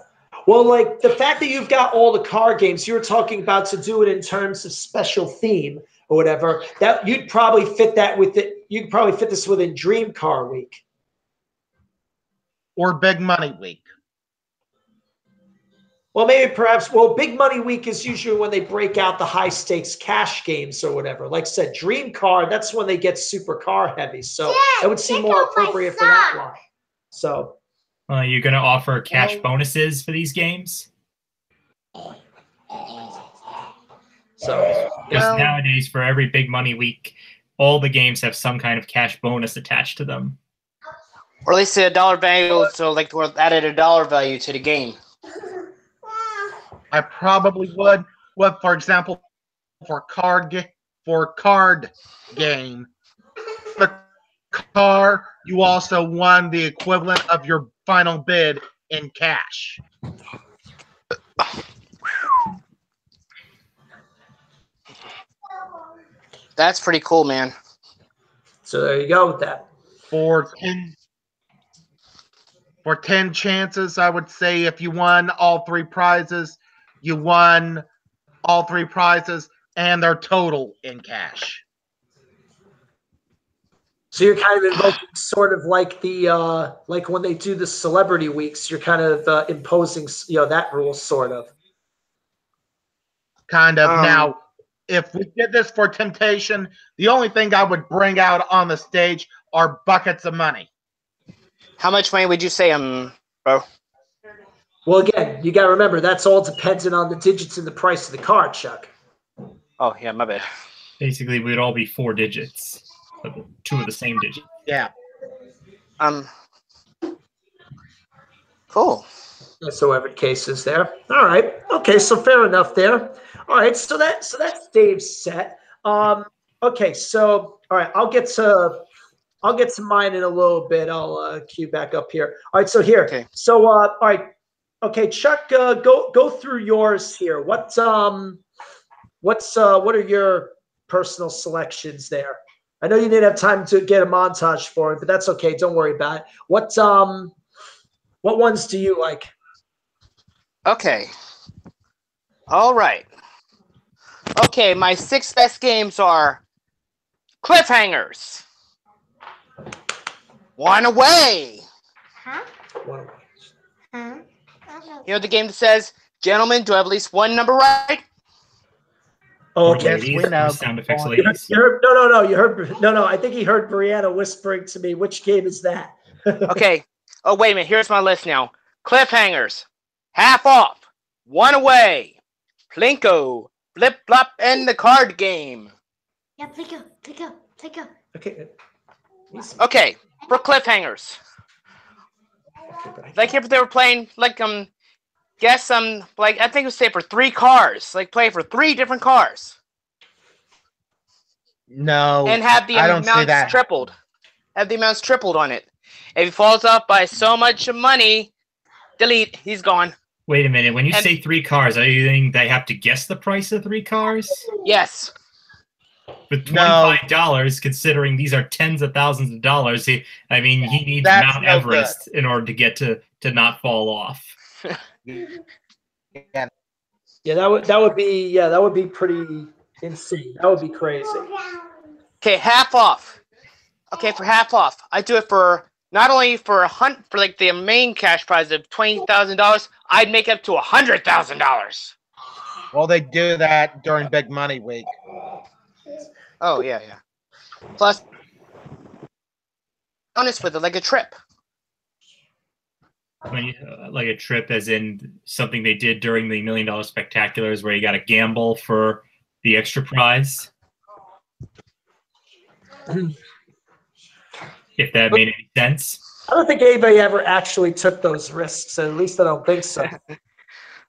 Well, like the fact that you've got all the card games, you were talking about to do it in terms of special theme or whatever, that you'd probably fit that with it. You could probably fit this within Dream Car Week. Or Big Money Week. Well, maybe perhaps, Big Money Week is usually when they break out the high stakes cash games or whatever. Like I said, Dream Car, that's when they get super car heavy. So that would seem more appropriate for that line. So. You're going to offer cash bonuses for these games? So, nowadays, for every Big Money Week, all the games have some kind of cash bonus attached to them. Or at least a dollar value, so like we're added a dollar value to the game. I probably would. What, for example, for card game, the car, you also won the equivalent of your final bid in cash. That's pretty cool, man. So there you go with that. For 10 chances, I would say if you won all 3 prizes, you won all 3 prizes and their total in cash. So you're kind of invoking sort of like the like when they do the celebrity weeks, you're kind of imposing that rule sort of. Kind of. Now, if we did this for Temptation, the only thing I would bring out on the stage are buckets of money. How much money would you say, bro? Well, again, you got to remember that's all dependent on the digits and the price of the card, Chuck. Oh yeah, my bad. Basically, we'd all be 4 digits, 2 of the same digit. Yeah. Cool. So whatever the case is there. All right. Okay. So fair enough there. All right. So that's Dave's set. Okay. So all right. I'll get to mine in a little bit. I'll cue back up here. All right. So here. Okay. So all right. Okay, Chuck. Go through yours here. What are your personal selections there? I know you didn't have time to get a montage for it, but that's okay. Don't worry about it. What ones do you like? Okay. All right. Okay, my 6 best games are Cliffhangers, One Away. Huh? One away. Huh? You know the game that says, "Gentlemen, do I have at least one number right?" Oh, Or okay. ladies, we know. sound effects You ladies. heard, no. You heard no. I think he heard Brianna whispering to me. Which game is that? Okay. Oh, wait a minute. Here's my list now. Cliffhangers, Half Off, One Away, Plinko, Flip flop and the card game. Yeah, play go. Okay. Okay, for cliffhangers. Like if they were playing like guess like I think it was say for 3 cars. Like play for 3 different cars. No, And have the I don't see amounts that. tripled. Have the amounts tripled on it. If he falls off by so much money, delete, he's gone. Wait a minute. When you And- say 3 cars, are you saying they have to guess the price of 3 cars? Yes. With No. $25, considering these are tens of thousands of dollars, he needs That's Mount no Everest in order to get to not fall off. Yeah, Yeah, that would be pretty insane. That would be crazy. Okay, half off. Okay, for half off, I do it for not only for like the main cash prize of $20,000, I'd make up to $100,000. well, they do that during Big Money Week. Oh yeah. Plus, bonus with it like a trip. When you, like a trip, as in something they did during the $1 Million Spectaculars, where you got to gamble for the extra prize. If that made any sense. I don't think anybody ever actually took those risks. At least I don't think so.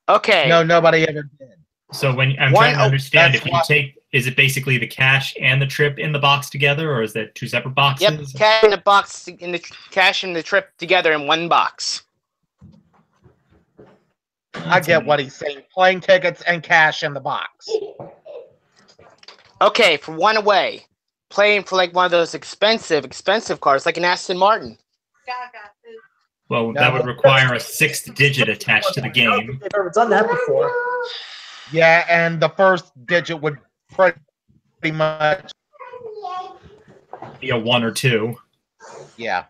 Okay. No, nobody ever did. So when I'm trying to understand, if you take, is it basically the cash and the trip in the box together, or is that 2 separate boxes? Yep, cash in the box, cash and the trip together in one box. I get what he's saying. Plane tickets and cash in the box. Okay, for one away, playing for like one of those expensive cars, like an Aston Martin. Well, that would require a 6th digit attached to the I don't think game. they've ever done that before. Yeah, and the first digit would pretty much. Be a 1 or 2. Yeah.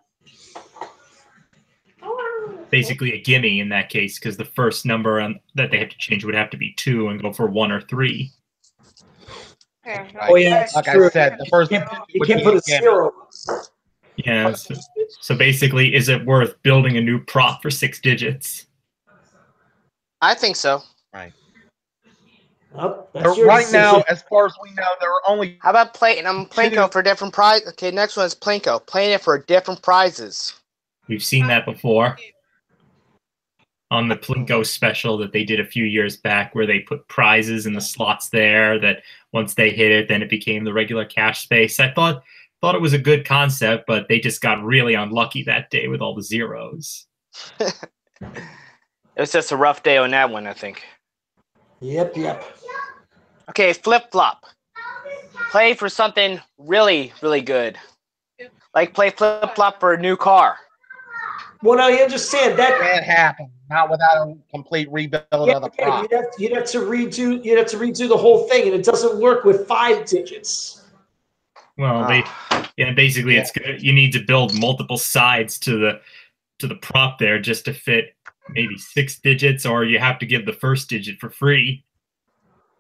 Basically a gimme in that case, because the first number that they have to change would have to be 2 and go for 1 or 3. Oh yeah, it's Like true. I said, the first You would can't be put a gimme. 0. Yeah. So basically, is it worth building a new prop for 6 digits? I think so. Well, that's your Right now, decision. as far as we know, there are only How about Plinko for different prize? Okay, next one is Plinko. Playing it for different prizes. We've seen that before on the Plinko special that they did a few years back, where they put prizes in the slots there that once they hit it, then it became the regular cash space. I thought it was a good concept, but they just got really unlucky that day with all the zeros. It was just a rough day on that one, I think. Yep. Okay, flip flop. Play for something really, really good. Like play flip flop for a new car. Well, now you understand that. can't happen. Not without a complete rebuild of the prop. You'd have to redo the whole thing, and it doesn't work with 5 digits. Well, basically it's good. You need to build multiple sides to the prop there just to fit maybe 6 digits, or you have to give the first digit for free.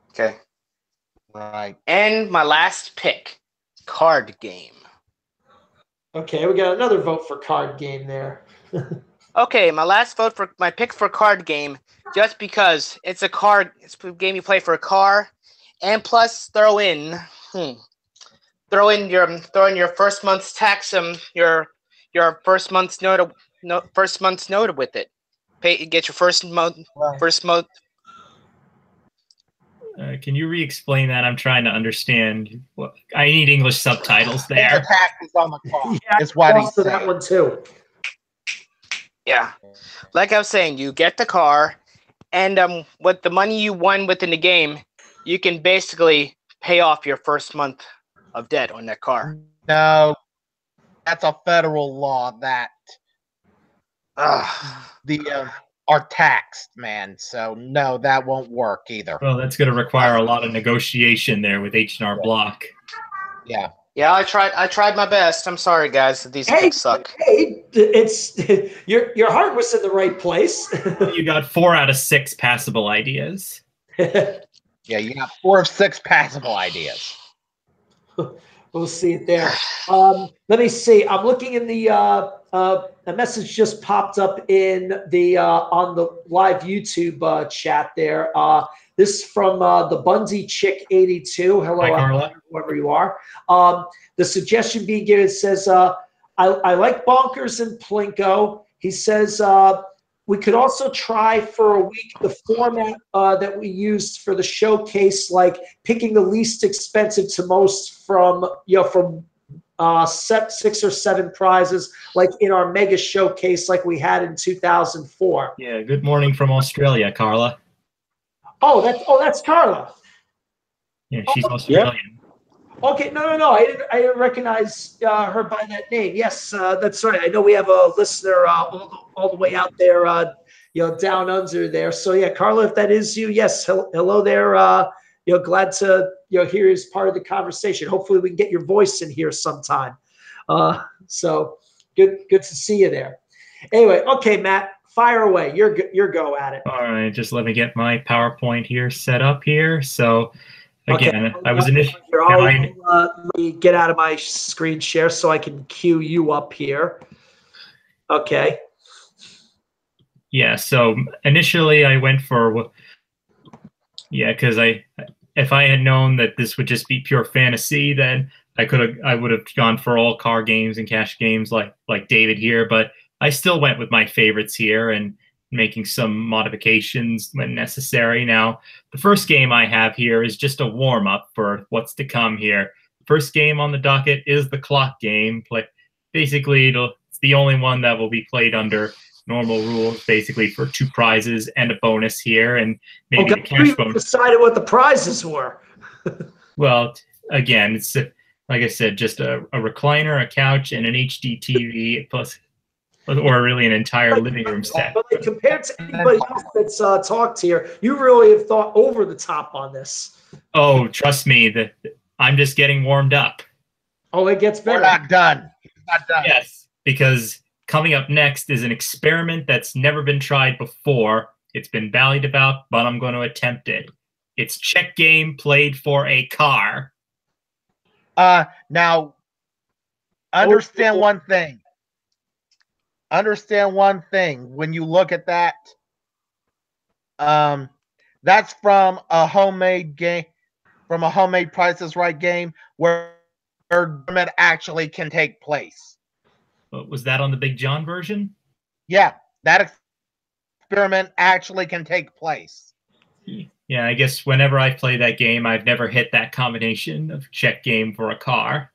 Okay. Right. And my last pick, card game. Okay, we got another vote for card game there. Okay, my pick for card game, just because it's a game you play for a car, and plus throw in your first month's tax, your first month's note with it. Get your first month. Can you re-explain that? I'm trying to understand. I need English subtitles The there. taxes on the car. Yeah, Is what he's also that saying. one too. Yeah, like I was saying, you get the car, and with the money you won within the game, you can basically pay off your first month of debt on that car. No, that's a federal law that Ugh. are taxed, man. So no, that won't work either. Well, that's going to require a lot of negotiation there with H&R Block. Yeah. Yeah, I tried my best. I'm sorry, guys. These picks suck. Hey, it's your heart was in the right place. You got 4 out of 6 passable ideas. Yeah, you got 4 of 6 passable ideas. We'll see it there. Let me see. I'm looking in the a message just popped up in the on the live YouTube chat there. This is from the Bundy Chick 82. Hello, Hi, Carla. whoever you are. The suggestion being given says, I like Bonkers and Plinko. He says we could also try for a week the format that we used for the showcase, like picking the least expensive to most from 6 or 7 prizes, like in our mega showcase, like we had in 2004. Yeah, good morning from Australia, Carla. Oh, that's Carla. Yeah, she's Australian. Okay, no. I didn't recognize her by that name. Yes, that's right. I know we have a listener all the way out there, down under there. So yeah, Carla, if that is you, yes, hello there. Glad to hear you as part of the conversation. Hopefully, we can get your voice in here sometime. So good to see you there. Anyway, okay, Matt, fire away. Your go at it. All right, just let me get my PowerPoint here set up here. So again, Okay. I was initially. Let me get out of my screen share so I can cue you up here. Okay. Yeah, so initially I went for, because if I had known that this would just be pure fantasy, then I would have gone for all car games and cash games like David here, but I still went with my favorites here and making some modifications when necessary. Now, the first game I have here is just a warm-up for what's to come here. First game on the docket is the clock game. Basically, it's the only one that will be played under normal rules, basically for 2 prizes and a bonus here, and maybe the cash bonus. Decided what the prizes were. Well, again, it's like I said, just a recliner, a couch, and an HD TV, plus, or really an entire living room set. But compared to anybody else that's talked here, you really have thought over the top on this. Oh, trust me, I'm just getting warmed up. Oh, it gets better. We're not done. Not done. Yes, because coming up next is an experiment that's never been tried before. It's been bandied about, but I'm going to attempt it. It's check game played for a car. Now, understand one thing. Understand one thing. When you look at that, that's from a homemade game, from a homemade Price is Right game where experiment actually can take place. Was that on the Big John version? Yeah, that experiment actually can take place. Yeah, I guess whenever I play that game, I've never hit that combination of check game for a car.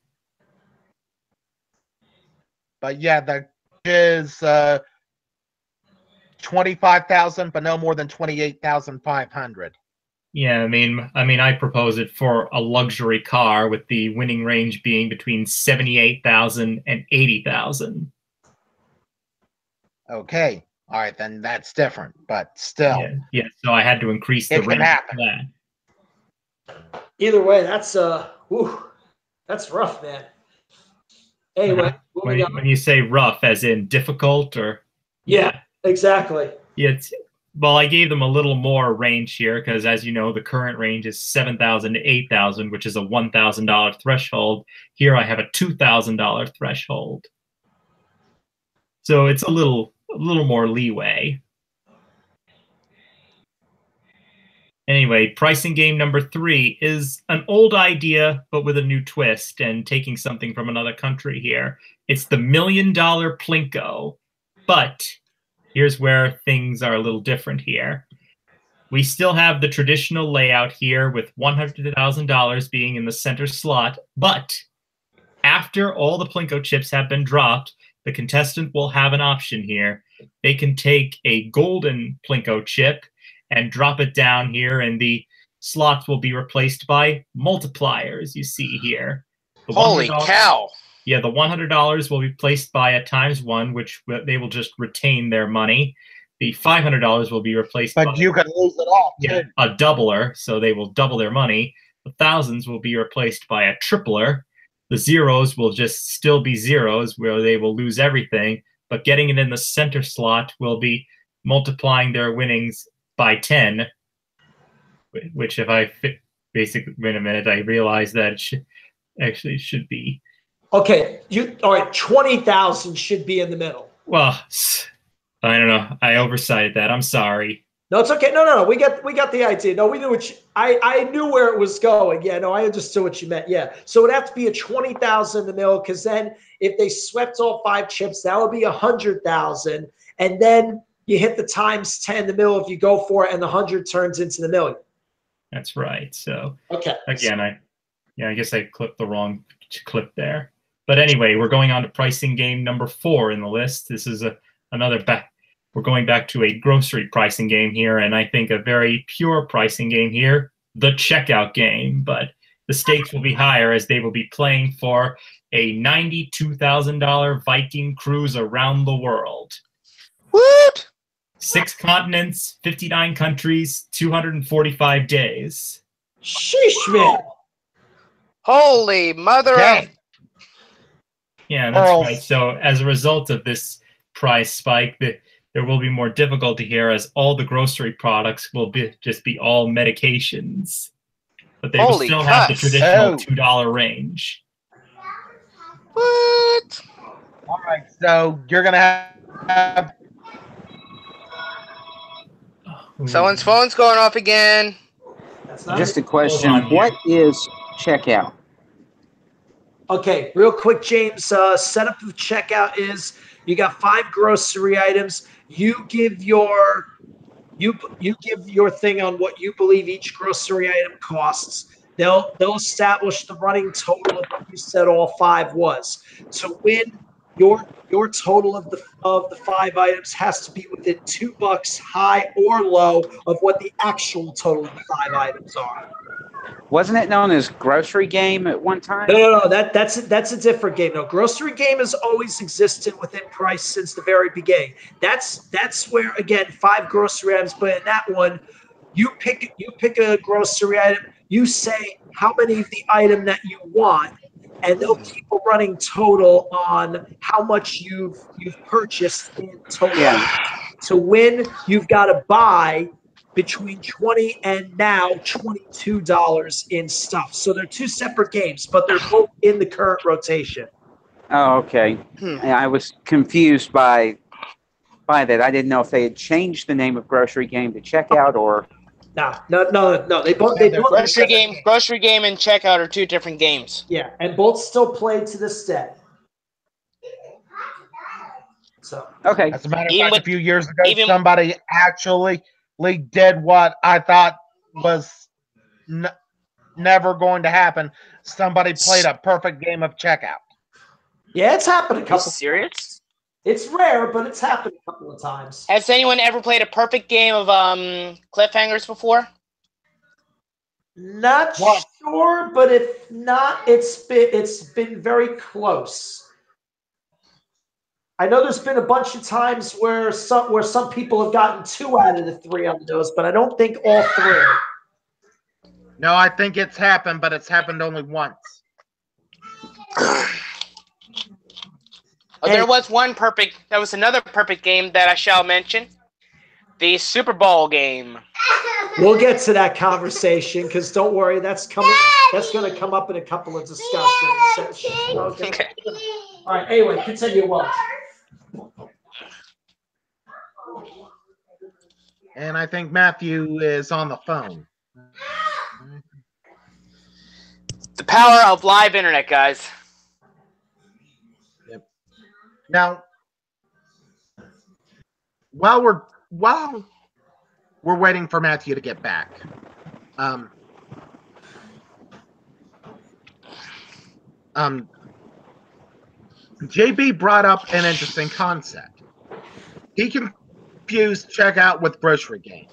But yeah, that is 25,000, but no more than 28,500. Yeah, I mean, I propose it for a luxury car with the winning range being between 78,000 and 80,000. Okay, all right, then that's different, but still. Yeah. So I had to increase the range. It can happen. Either way, that's rough, man. Anyway, when you say rough, as in difficult, or yeah, exactly. Yeah, well, I gave them a little more range here because, as you know, the current range is 7,000 to 8,000, which is a $1,000 threshold. Here, I have a $2,000 threshold, so it's a little more leeway. Anyway, pricing game number 3 is an old idea, but with a new twist and taking something from another country here. It's the $1 Million Plinko, but here's where things are a little different here. We still have the traditional layout here with $100,000 being in the center slot, but after all the Plinko chips have been dropped, the contestant will have an option here. They can take a golden Plinko chip and drop it down here, and the slots will be replaced by multipliers, you see here. Holy cow! Yeah, the $100 will be placed by a ×1, which they will just retain their money. The $500 will be replaced by... But you can lose it all, too. Yeah, a doubler, so they will double their money. The thousands will be replaced by a tripler. The zeros will just still be zeros, where they will lose everything, but getting it in the center slot will be multiplying their winnings by 10, which if I basically, wait a minute, I realize that it should be. Okay, all right, 20,000 should be in the middle. Well, I don't know. I oversighted that. I'm sorry. No, it's okay. No. We got the idea. No, we knew what I knew where it was going. Yeah, no, I understood what you meant. Yeah. So it'd have to be a 20,000 in the middle, because then if they swept all 5 chips, that would be 100,000. And then you hit the times 10 in the middle if you go for it, and the 100 turns into the million. That's right. So Okay. again, I guess I clipped the wrong clip there. But anyway, we're going on to pricing game number 4 in the list. This is another back. We're going back to a grocery pricing game here, and I think a very pure pricing game here, the checkout game. But the stakes will be higher as they will be playing for a $92,000 Viking cruise around the world. What? 6 continents, 59 countries, 245 days. Sheesh, man. Holy mother of... Yeah, that's right. So as a result of this price spike, there will be more difficulty here, as all the grocery products will just be all medications. But they will still have the traditional $2 range. What? All right, so you're going to have... Someone's phone's going off again. Just a question. What is checkout? Okay, real quick, James. Setup of checkout is you got 5 grocery items. You give your thing on what you believe each grocery item costs. They'll establish the running total of what you said all 5 was. To win, your total of the 5 items has to be within $2 high or low of what the actual total of the 5 items are. Wasn't it known as grocery game at one time? No. That's a different game. No, grocery game has always existed within price since the very beginning. That's where, again, 5 grocery items. But in that one, you pick a grocery item. You say how many of the item that you want, and they'll keep a running total on how much you've purchased in total. Yeah. To win, you've got to buy between $20 and now $22 in stuff. So they're 2 separate games, but they're both in the current rotation. Oh, okay. I was confused by that. I didn't know if they had changed the name of grocery game to checkout or. No. They both grocery game and checkout are 2 different games. Yeah, and both still play to this day. So okay. As a matter of fact, a few years ago, somebody actually did what I thought was never going to happen. Somebody played a perfect game of checkout. Yeah, it's happened a couple. Are you serious? It's rare, but it's happened a couple of times. Has anyone ever played a perfect game of cliffhangers before? Not sure, but if not, it's been very close. I know there's been a bunch of times where some people have gotten 2 out of the 3 on those, but I don't think all 3. No, I think it's happened, but it's happened only once. There was another perfect game that I shall mention. The Super Bowl game. We'll get to that conversation, because don't worry, that's going to come up in a couple of discussions. Okay. All right, anyway, continue on. And I think Matthew is on the phone. The power of live internet, guys. Yep. Now, while we're waiting for Matthew to get back, JB brought up an interesting concept. He confused checkout with grocery game.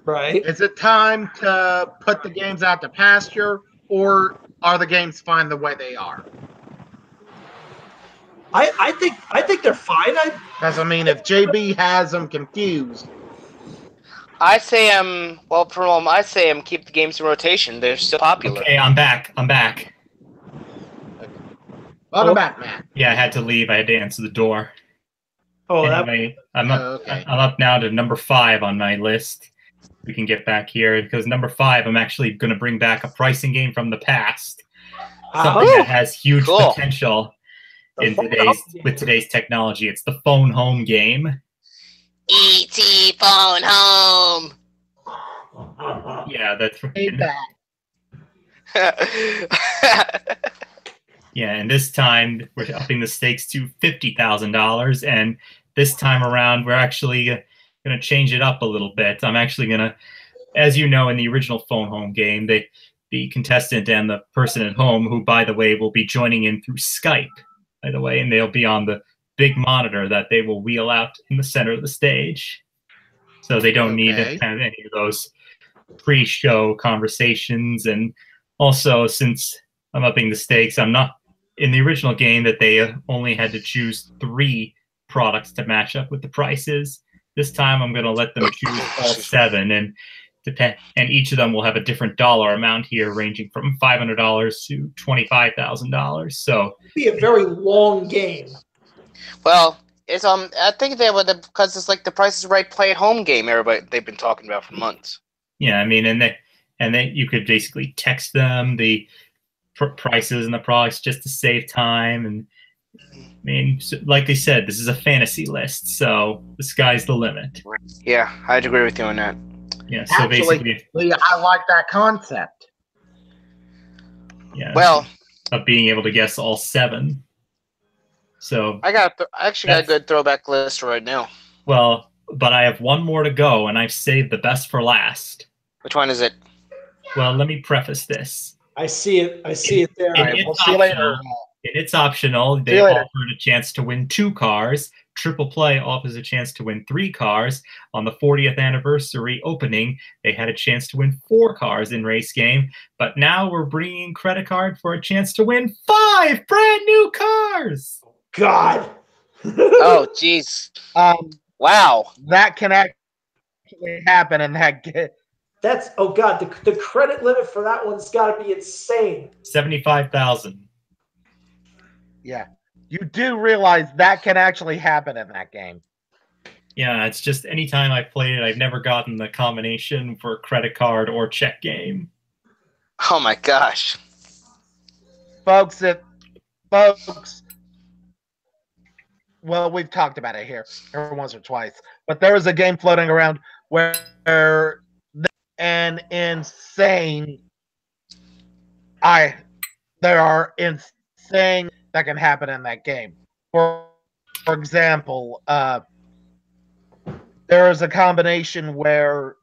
Right. Is it time to put the games out to pasture, or are the games fine the way they are? I think they're fine. Because I mean, if JB has them confused, I say keep the games in rotation. They're still popular. Okay, I'm back. Welcome back, Matt. Yeah, I had to leave. I had to answer the door. Oh, anyway, I'm up now to number 5 on my list. We can get back here because number 5, I'm actually going to bring back a pricing game from the past. Something that has huge potential with today's technology. It's the phone home game. E.T. phone home. Yeah, that's Hey, right. back. Yeah, and this time we're upping the stakes to $50,000, and this time around we're actually going to change it up a little bit. I'm actually going to, as you know, in the original phone home game, the contestant and the person at home, who, by the way, will be joining in through Skype, by the way, and they'll be on the big monitor that they will wheel out in the center of the stage. So they don't need to Okay. have any of those pre-show conversations. And also, since I'm upping the stakes, I'm not in the original game that they only had to choose 3 products to match up with the prices. This time I'm going to let them choose all 7, and each of them will have a different dollar amount here, ranging from $500 to $25,000. So It'd be a very long game. Well, it's I think they would, because it's like the Price is Right play at home game. They've been talking about for months. yeah, I mean, and then you could basically text them the prices and the products just to save time. And I mean, like I said, this is a fantasy list, so the sky's the limit. Yeah, I'd agree with you on that. Yeah, so Actually, basically, I like that concept. yeah. Well, of being able to guess all 7. So I actually got a good throwback list right now. well, but I have one more to go, and I've saved the best for last. Which one is it? Well, let me preface this. I see it. I see it there. And All right, we'll it's see you later. optional. They you later. offered a chance to win 2 cars. Triple Play offers a chance to win 3 cars. On the 40th anniversary opening, they had a chance to win 4 cars in race game. But now we're bringing credit card for a chance to win 5 brand new cars. God. Oh, jeez. Wow. That can actually happen in that game. That's, oh God, the credit limit for that one's got to be insane. 75,000. Yeah. You do realize that can actually happen in that game. Yeah, it's just anytime I've played it, I've never gotten the combination for credit card or check game. Oh my gosh. Folks, well, we've talked about it here once or twice, but there is a game floating around where there are insane that can happen in that game. For example, there is a combination where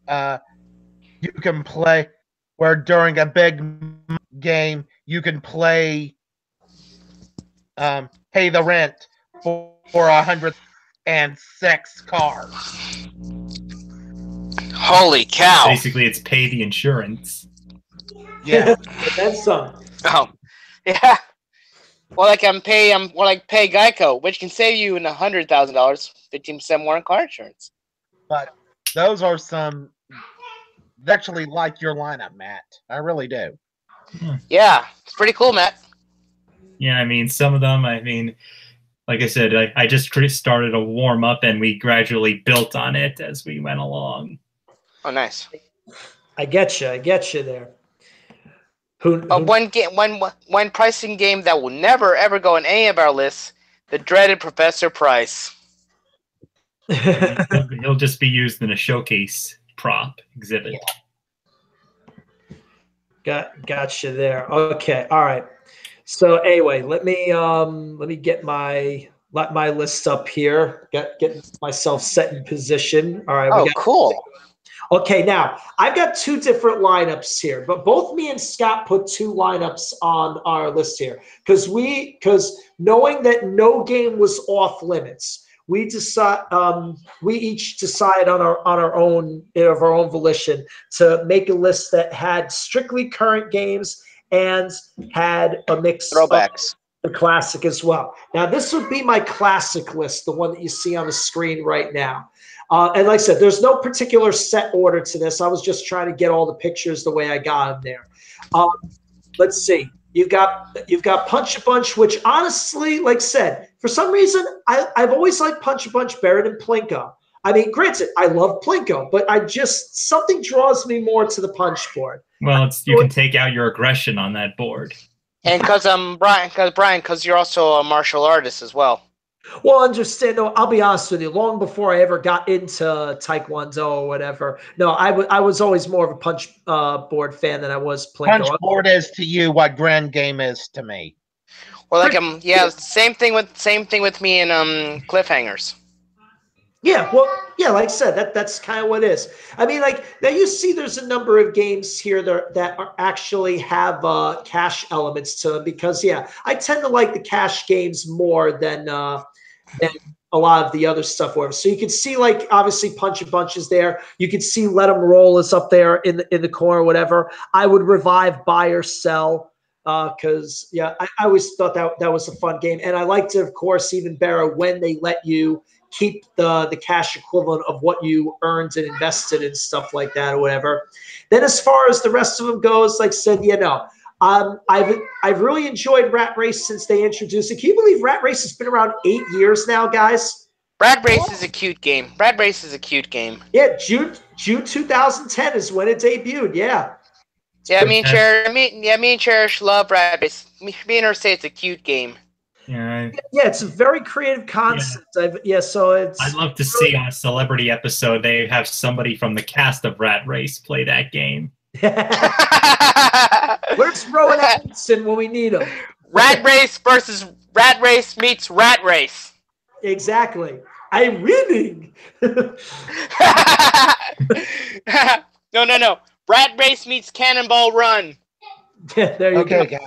you can play, where during a big game you can play pay the rent for 106 cars. Holy cow. Basically, it's pay the insurance. Yeah. That's some. Oh, yeah. Well, like pay Geico, which can save you in $100,000, 15% more on car insurance. But those are some actually like your lineup, Matt. I really do. Yeah, it's pretty cool, Matt. Yeah, I mean, some of them, I mean, like I said, I just started a warm up, and we gradually built on it as we went along. Oh, nice. I get you there. One pricing game that will never ever go in any of our lists, the dreaded Professor Price. He'll just be used in a showcase prop exhibit. Got you there. Okay, all right. So anyway, let me get my list up here. Get myself set in position. All right. Oh, cool. Okay, now I've got 2 different lineups here, but both me and Scott put 2 lineups on our list here because knowing that no game was off limits, we each decided on our own of our own volition to make a list that had strictly current games and had a mix Throwbacks. of the classic as well. Now this would be my classic list, the one that you see on the screen right now. And like I said, there's no particular set order to this. I was just trying to get all the pictures the way I got them there. Let's see. You've got Punch-a-Punch, which honestly, like I said, for some reason, I've always liked Punch-a-Punch better than Plinko. I mean, granted, I love Plinko, but something draws me more to the Punch board. Well, you can take out your aggression on that board. And because Brian, you're also a martial artist as well. Well, understand though, I'll be honest with you, long before I ever got into Taekwondo or whatever, no, I was always more of a punch board fan than I was Punch Plinko. board is to you what Grand Game is to me. Well, like yeah, same thing with me and cliffhangers. Yeah, well, yeah, like I said, that's kind of what it is. I mean, like now you see, there's a number of games here that are actually have cash elements to them because yeah, I tend to like the cash games more than a lot of the other stuff. Whatever. So you can see, like obviously, Punch a Bunch is there. You can see Let 'Em Roll is up there in the corner, whatever. I would revive Buy or Sell because yeah, I always thought that was a fun game, and I liked it, of course, even better when they let you keep the cash equivalent of what you earned and invested and stuff like that or whatever. Then as far as the rest of them goes, like I said, you know, I've really enjoyed Rat Race since they introduced it. Can you believe Rat Race has been around 8 years now, guys? Rat Race is a cute game. Rat Race is a cute game. Yeah, June 2010 is when it debuted. Yeah. Yeah, me and Cherish love Rat Race. Me and her say it's a cute game. Yeah. Yeah, it's a very creative concept. So it's. I'd love to see on a celebrity episode they have somebody from the cast of Rat Race play that game. Where's Rowan Atkinson when we need him? Rat Race versus Rat Race meets Rat Race. Exactly. I'm winning. No. Rat Race meets Cannonball Run. Yeah, there you go. Okay, guys.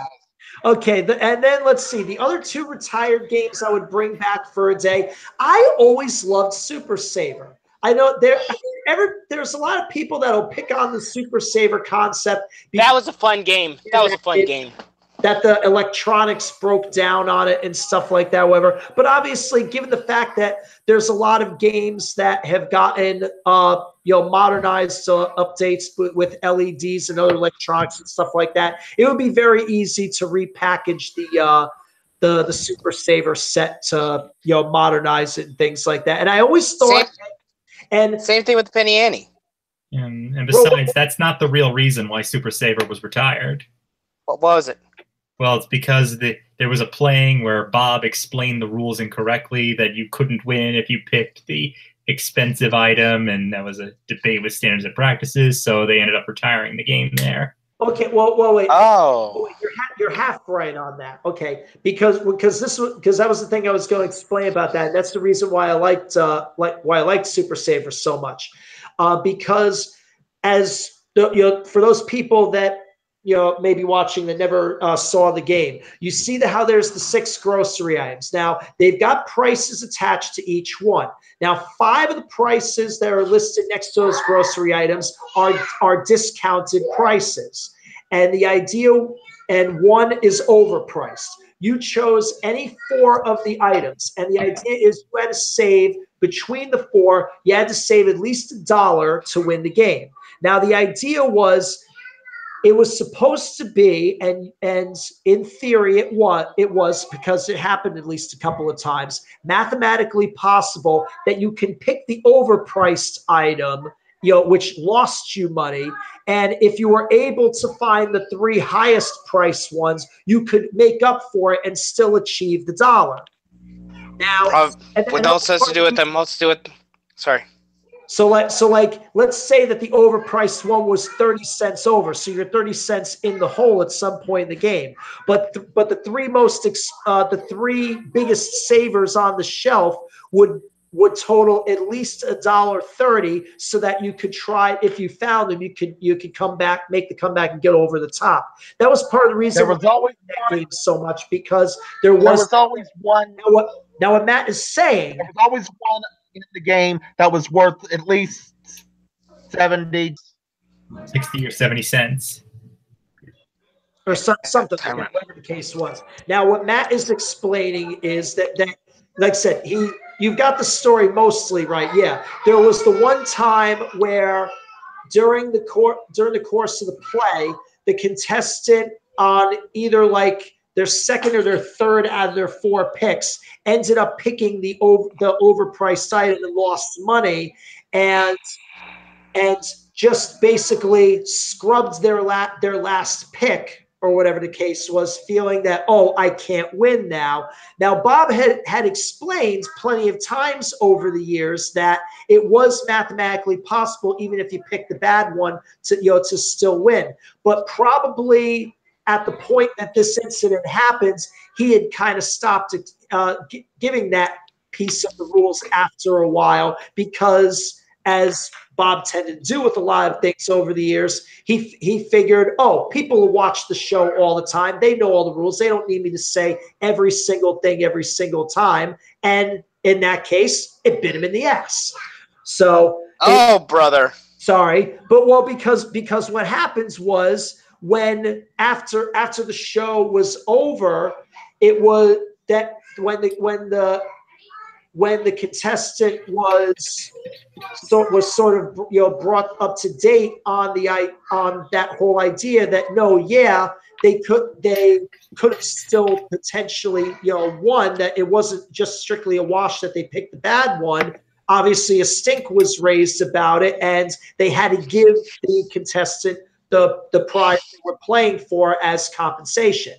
Okay, and then let's see. The other two retired games I would bring back for a day. I always loved Super Saver. I know there's a lot of people that'll pick on the Super Saver concept. That was a fun game. That the electronics broke down on it and stuff like that, whatever. But obviously, given the fact that there's a lot of games that have gotten modernized updates with LEDs and other electronics and stuff like that, it would be very easy to repackage the Super Saver set to modernize it and things like that. And I always thought, same thing with Penny Ante. And besides, that's not the real reason why Super Saver was retired. What was it? Well, it's because there was a playing where Bob explained the rules incorrectly, that you couldn't win if you picked the expensive item, and that was a debate with standards and practices, so they ended up retiring the game there. Okay, well, wait. Oh, you're half right on that. Okay, because that was the thing I was going to explain about that. And that's the reason why I liked Super Saver so much, because for those people that maybe watching that never saw the game, you see how there's the 6 grocery items. Now they've got prices attached to each one. Now 5 of the prices that are listed next to those grocery items are discounted prices, and the idea, and 1 is overpriced. You chose any 4 of the items, and the idea is you had to save between the 4. You had to save at least $1 to win the game. Now the idea was, it was supposed to be, and in theory it was because it happened at least a couple of times, mathematically possible that you can pick the overpriced item, which lost you money, and if you were able to find the 3 highest priced ones, you could make up for it and still achieve the $1. Now, what else has to do with them? Let's do it. Sorry. So let's say that the overpriced one was 30 cents over, so you're 30 cents in the hole at some point in the game. But the 3 biggest savers on the shelf would total at least $1.30, so that you could try, if you found them, you could come back, make the comeback, and get over the top. That was part of the reason there was always that game so much, because there was always one. Now what Matt is saying, there was always one in the game that was worth at least 60 or 70 cents. Or something, whatever the case was. Now, what Matt is explaining is that like I said, you've got the story mostly right. Yeah, there was the one time where during the course of the play, the contestant on either like their second or their third out of their 4 picks ended up picking the overpriced item and lost money, and just basically scrubbed their last pick or whatever the case was, feeling that, oh, I can't win now. Now, Bob had explained plenty of times over the years that it was mathematically possible, even if you pick the bad one, to still win. But probably at the point that this incident happens, he had kind of stopped giving that piece of the rules after a while, because as Bob tended to do with a lot of things over the years, he figured, oh, people will watch the show all the time. They know all the rules. They don't need me to say every single thing every single time. And in that case, it bit him in the ass. So, brother. Sorry, but well, because what happens was, when after the show was over, it was that when the contestant was sort of brought up to date on that whole idea that they could have still potentially won, that it wasn't just strictly a wash that they picked the bad one. Obviously, a stink was raised about it, and they had to give the contestant the prize they were playing for as compensation.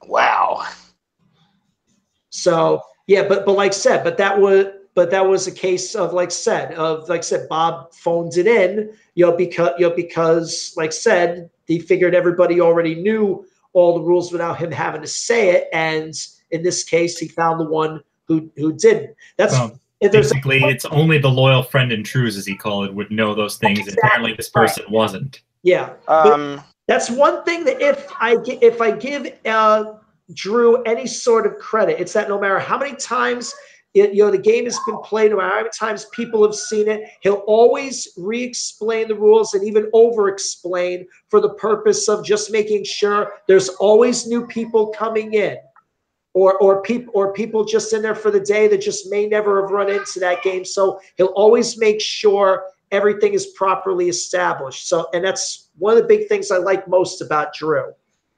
Wow. So yeah, but like I said, that was a case of like I said, Bob phoned it in, because like I said, he figured everybody already knew all the rules without him having to say it, and in this case, he found the one who didn't. That's basically it's only the loyal friend and trues, as he called it, would know those things. Exactly. Apparently, this person wasn't. Yeah, that's one thing that if I give Drew any sort of credit, it's that no matter how many times the game has been played, no matter how many times people have seen it, he'll always re-explain the rules and even over-explain for the purpose of just making sure there's always new people coming in, or people just in there for the day that just may never have run into that game. So he'll always make sure everything is properly established. So, and that's one of the big things I like most about Drew.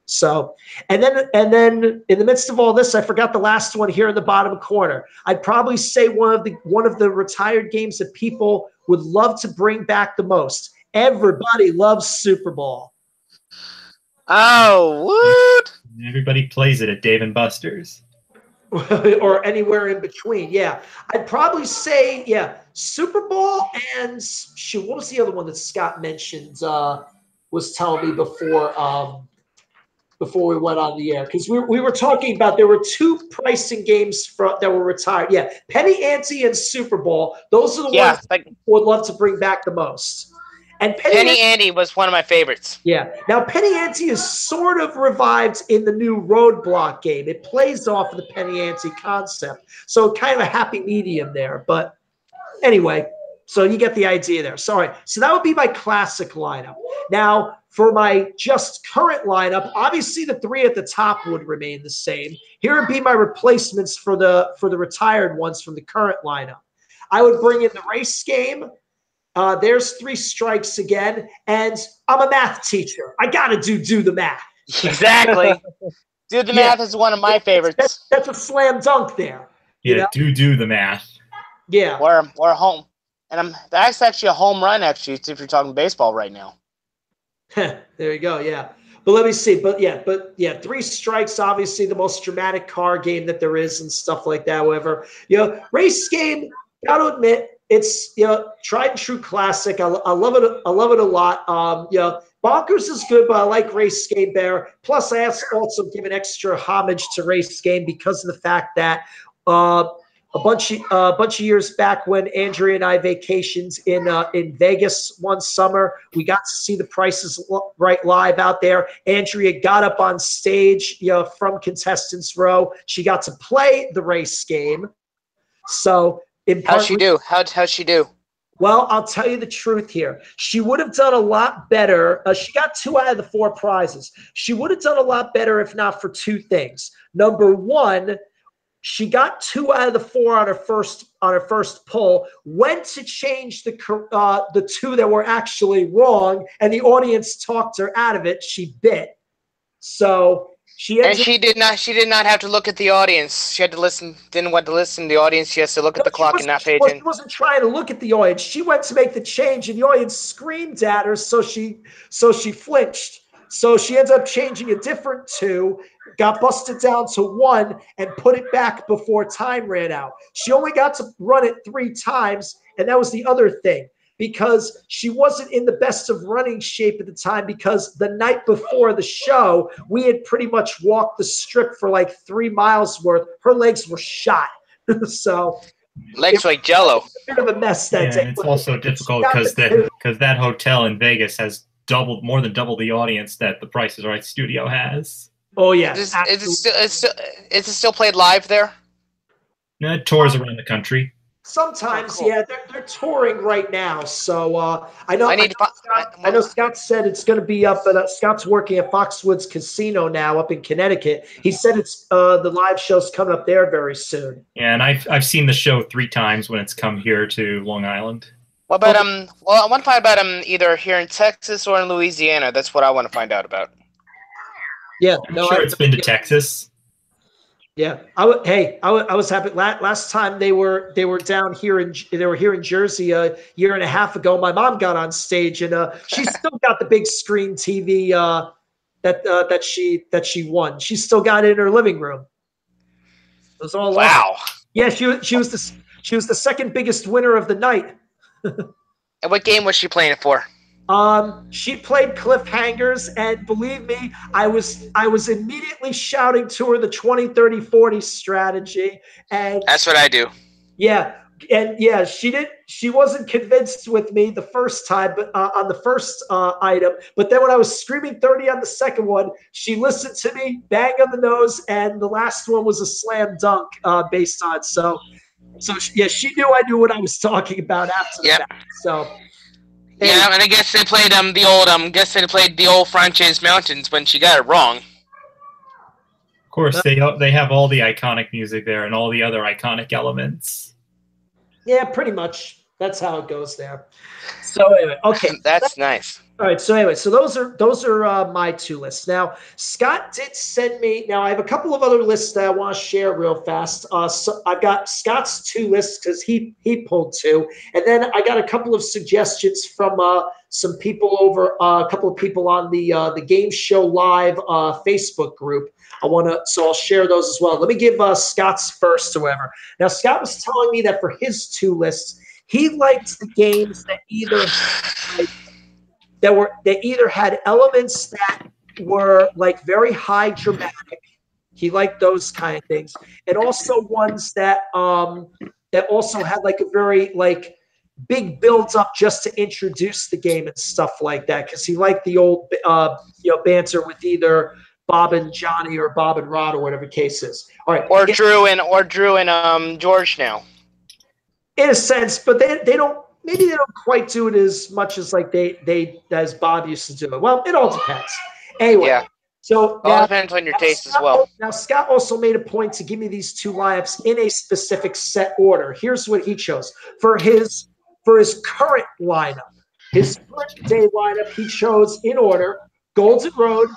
So, and then in the midst of all this, I forgot the last one here in the bottom corner. I'd probably say one of the retired games that people would love to bring back the most. Everybody loves Super Bowl. Oh, what? Everybody plays it at Dave & Buster's. Or anywhere in between. Yeah. I'd probably say, Super Bowl and shoot, what was the other one that Scott mentioned, was telling me before we went on the air? Because we were talking about, there were two pricing games that were retired. Yeah, Penny Ante and Super Bowl. Those are the ones I would love to bring back the most. And Penny Ante was one of my favorites. Yeah. Now, Penny Ante is sort of revived in the new Roadblock game. It plays off of the Penny Ante concept. So kind of a happy medium there. But anyway, so you get the idea there. Sorry. So that would be my classic lineup. Now, for my just current lineup, obviously the three at the top would remain the same. Here would be my replacements for the retired ones from the current lineup. I would bring in the race game. There's three strikes again, and I'm a math teacher. I gotta do the math. Exactly. Do the math is one of my favorites. That's a slam dunk there. Yeah, do the math. Yeah. Or home, and that's actually a home run. Actually, if you're talking baseball right now. There you go. Yeah. But let me see. But three strikes. Obviously, the most dramatic car game that there is, and stuff like that. However, race game. Gotta admit. It's tried and true classic. I love it. I love it a lot. Bonkers is good, but I like Race Game better. Plus, I also give an extra homage to Race Game because of the fact that a bunch of years back when Andrea and I vacationed in Vegas one summer, we got to see the Prices Right live out there. Andrea got up on stage, from Contestants Row. She got to play the race game. So. How'd she do? How'd she do? Well, I'll tell you the truth here. She would have done a lot better. She got 2 out of the 4 prizes. She would have done a lot better if not for 2 things. Number one, she got 2 out of the 4 on her first pull. Went to change the 2 that were actually wrong, and the audience talked her out of it. She bit. So. She did not have to look at the audience. She had to listen. Didn't want to listen to the audience. She has to look at the clock and not pay attention. She wasn't trying to look at the audience. She went to make the change, and the audience screamed at her, so she flinched. So she ends up changing a different 2, got busted down to 1, and put it back before time ran out. She only got to run it 3 times, and that was the other thing, because she wasn't in the best of running shape at the time, because the night before the show, we had pretty much walked the strip for like 3 miles worth. Her legs were shot. So Legs like Jello. a bit of a mess that day. And it's also difficult because that hotel in Vegas has more than double the audience that the Price is Right studio has. Oh yeah. Is it still played live there? No, it tours around the country. Sometimes, Oh, cool. yeah, they're touring right now. So I know. I know Scott said it's going to be up, but Scott's working at Foxwoods Casino now up in Connecticut. He said it's the live show's coming up there very soon. Yeah, and I've seen the show 3 times when it's come here to Long Island. What about Well, I want to find about either here in Texas or in Louisiana. That's what I want to find out about. Yeah, I'm sure it's been to Texas. Yeah, I was happy. Last time they were down here here in Jersey a year and a half ago. My mom got on stage, and she's still got the big screen TV that she won. She's still got it in her living room. It was all wow. Yeah, she was the second biggest winner of the night. And what game was she playing it for? She played Cliffhangers, and believe me, I was immediately shouting to her the 20, 30, 40 strategy. And that's what I do. Yeah. And yeah, she wasn't convinced with me the first time, but on the first item. But then when I was screaming 30 on the second one, she listened to me, bang on the nose, and the last one was a slam dunk based on. So yeah, she knew I knew what I was talking about after the fact. So. Yeah, and I guess they played the old Franchise Mountains when she got it wrong. Of course, they have all the iconic music there and all the other iconic elements. Yeah, pretty much. That's how it goes there. So anyway, okay. That's nice. All right. So anyway, so those are my 2 lists. Now, Scott did send me. Now, I have a couple of other lists that I want to share real fast. So I've got Scott's 2 lists because he pulled 2, and then I got a couple of suggestions from some people over a couple of people on the Game Show Live Facebook group. So I'll share those as well. Let me give Scott's first or whatever. Now, Scott was telling me that for his 2 lists, he liked the games that either had elements that were like very high dramatic. He liked those kind of things, and also ones that also had like a very like big builds up just to introduce the game and stuff like that. Because he liked the old banter with either Bob and Johnny or Bob and Rod or whatever the case is. All right, or Drew and George now. In a sense, but they don't. Maybe they don't quite do it as much as like they as Bob used to do it. Well, it all depends. Anyway, yeah. So all depends on your taste as well. Now Scott also made a point to give me these 2 lineups in a specific set order. Here's what he chose for his current lineup. His current day lineup he chose in order: Golden Road,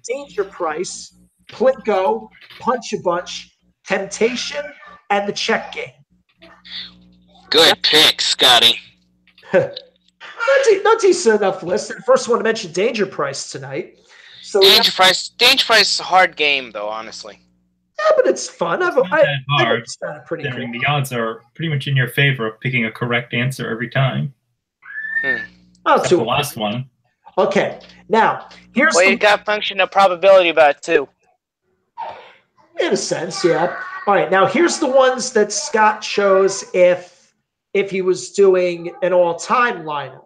Danger Price, Plinko, Punch a Bunch, Temptation, and the Check Game. Good pick, Scotty. Not decent enough list. The first one to mention Danger Price tonight. So Danger Price is a hard game, though. Honestly. Yeah, but it's fun. Hard. Pretty cool. The odds are pretty much in your favor of picking a correct answer every time. That's the last one. Okay, now here's. Well, you got function of probability about it too. In a sense, yeah. All right, now here's the ones that Scott chose if he was doing an all-time lineup.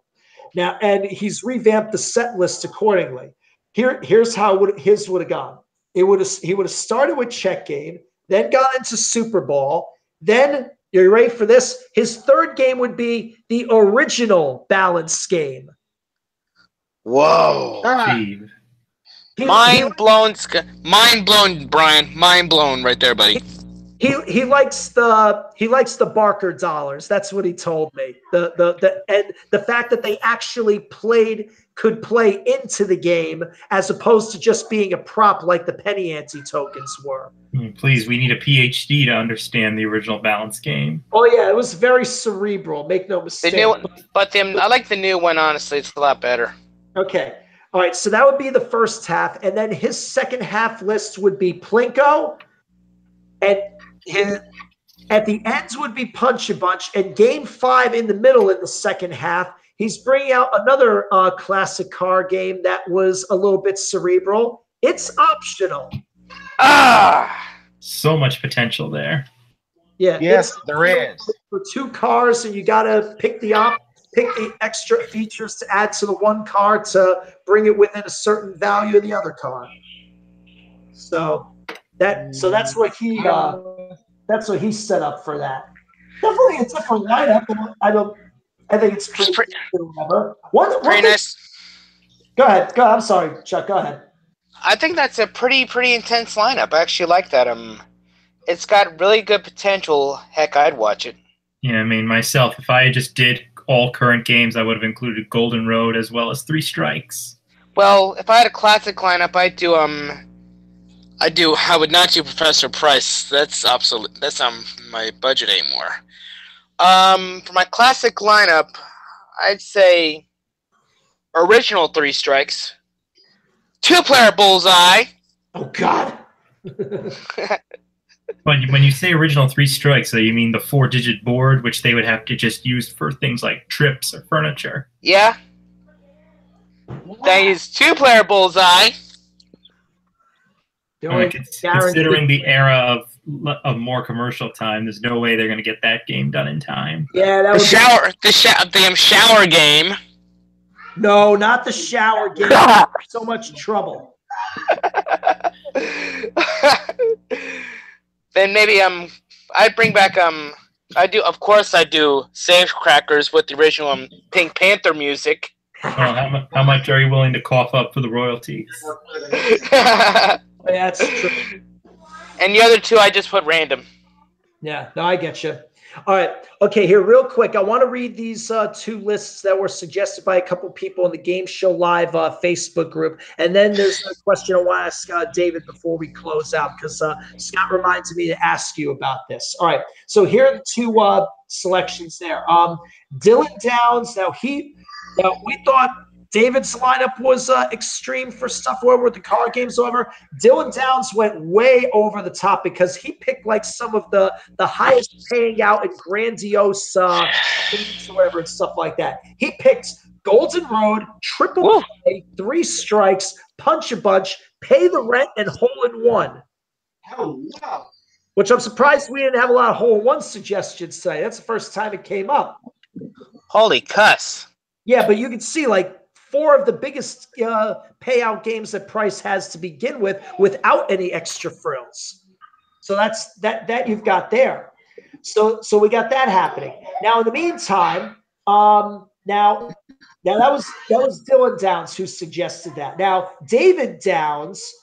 Now, and he's revamped the set list accordingly. Here's how his would have gone. He would have started with Check Game, then got into Super Bowl. Then, you're ready for this? His third game would be the original balance game. Whoa! Steve. Mind blown, Brian. Mind blown, right there, buddy. He likes the Barker dollars. That's what he told me. The fact that they actually could play into the game as opposed to just being a prop like the penny ante tokens were. Please, we need a PhD to understand the original balance game. Oh yeah, it was very cerebral. Make no mistake. I like the new one. Honestly, it's a lot better. Okay. All right, so that would be the first half, and then his second half list would be Plinko, and at the ends would be Punch a Bunch, and Game 5 in the middle in the second half, he's bringing out another classic car game that was a little bit cerebral. It's Optional. So much potential there. Yeah. Yes, there is. For 2 cars, and you got to pick the extra features to add to the one car to bring it within a certain value of the other car. So that's what he set up for that. Definitely a different lineup. I think it's pretty whatever. Pretty nice. Go ahead. I'm sorry, Chuck. Go ahead. I think that's a pretty intense lineup. I actually like that. It's got really good potential. Heck, I'd watch it. Yeah, I mean, myself, if I just did all current games, I would have included Golden Road as well as 3 Strikes. Well, if I had a classic lineup, I would not do Professor Price. That's obsolete. That's on my budget anymore. For my classic lineup, I'd say original 3 Strikes, 2-player Bullseye. Oh God. When you say original 3 Strikes, so you mean the 4-digit board, which they would have to just use for things like trips or furniture. Yeah. They use 2-player Bullseye. Considering the era of more commercial time, there's no way they're going to get that game done in time. Yeah, that the shower game. No, not the shower game. So much trouble. Then maybe I'd bring back I do Safecrackers with the original Pink Panther music. Well, how much are you willing to cough up for the royalties? Yeah, that's true. And the other 2 I just put random. Yeah, no, I get you. All right. Okay, here, real quick. I want to read these 2 lists that were suggested by a couple people in the Game Show Live Facebook group. And then there's a question I want to ask David before we close out, because Scott reminded me to ask you about this. All right. So here are the 2 selections there. Dylan Downs. Now, we thought David's lineup was extreme for stuff over with the car games. However, Dylan Downs went way over the top because he picked like some of the highest paying out and grandiose games or whatever and stuff like that. He picked Golden Road, Triple Play, 3 Strikes, Punch a Bunch, Pay the Rent, and Hole in One. Oh, wow. Which I'm surprised we didn't have a lot of Hole in One suggestions today. That's the first time it came up. Holy cuss. Yeah, but you can see like 4 of the biggest payout games that Price has to begin with without any extra frills. So that's that you've got there. So we got that happening. Now in the meantime, now that was Dylan Downs who suggested that. Now David Downs,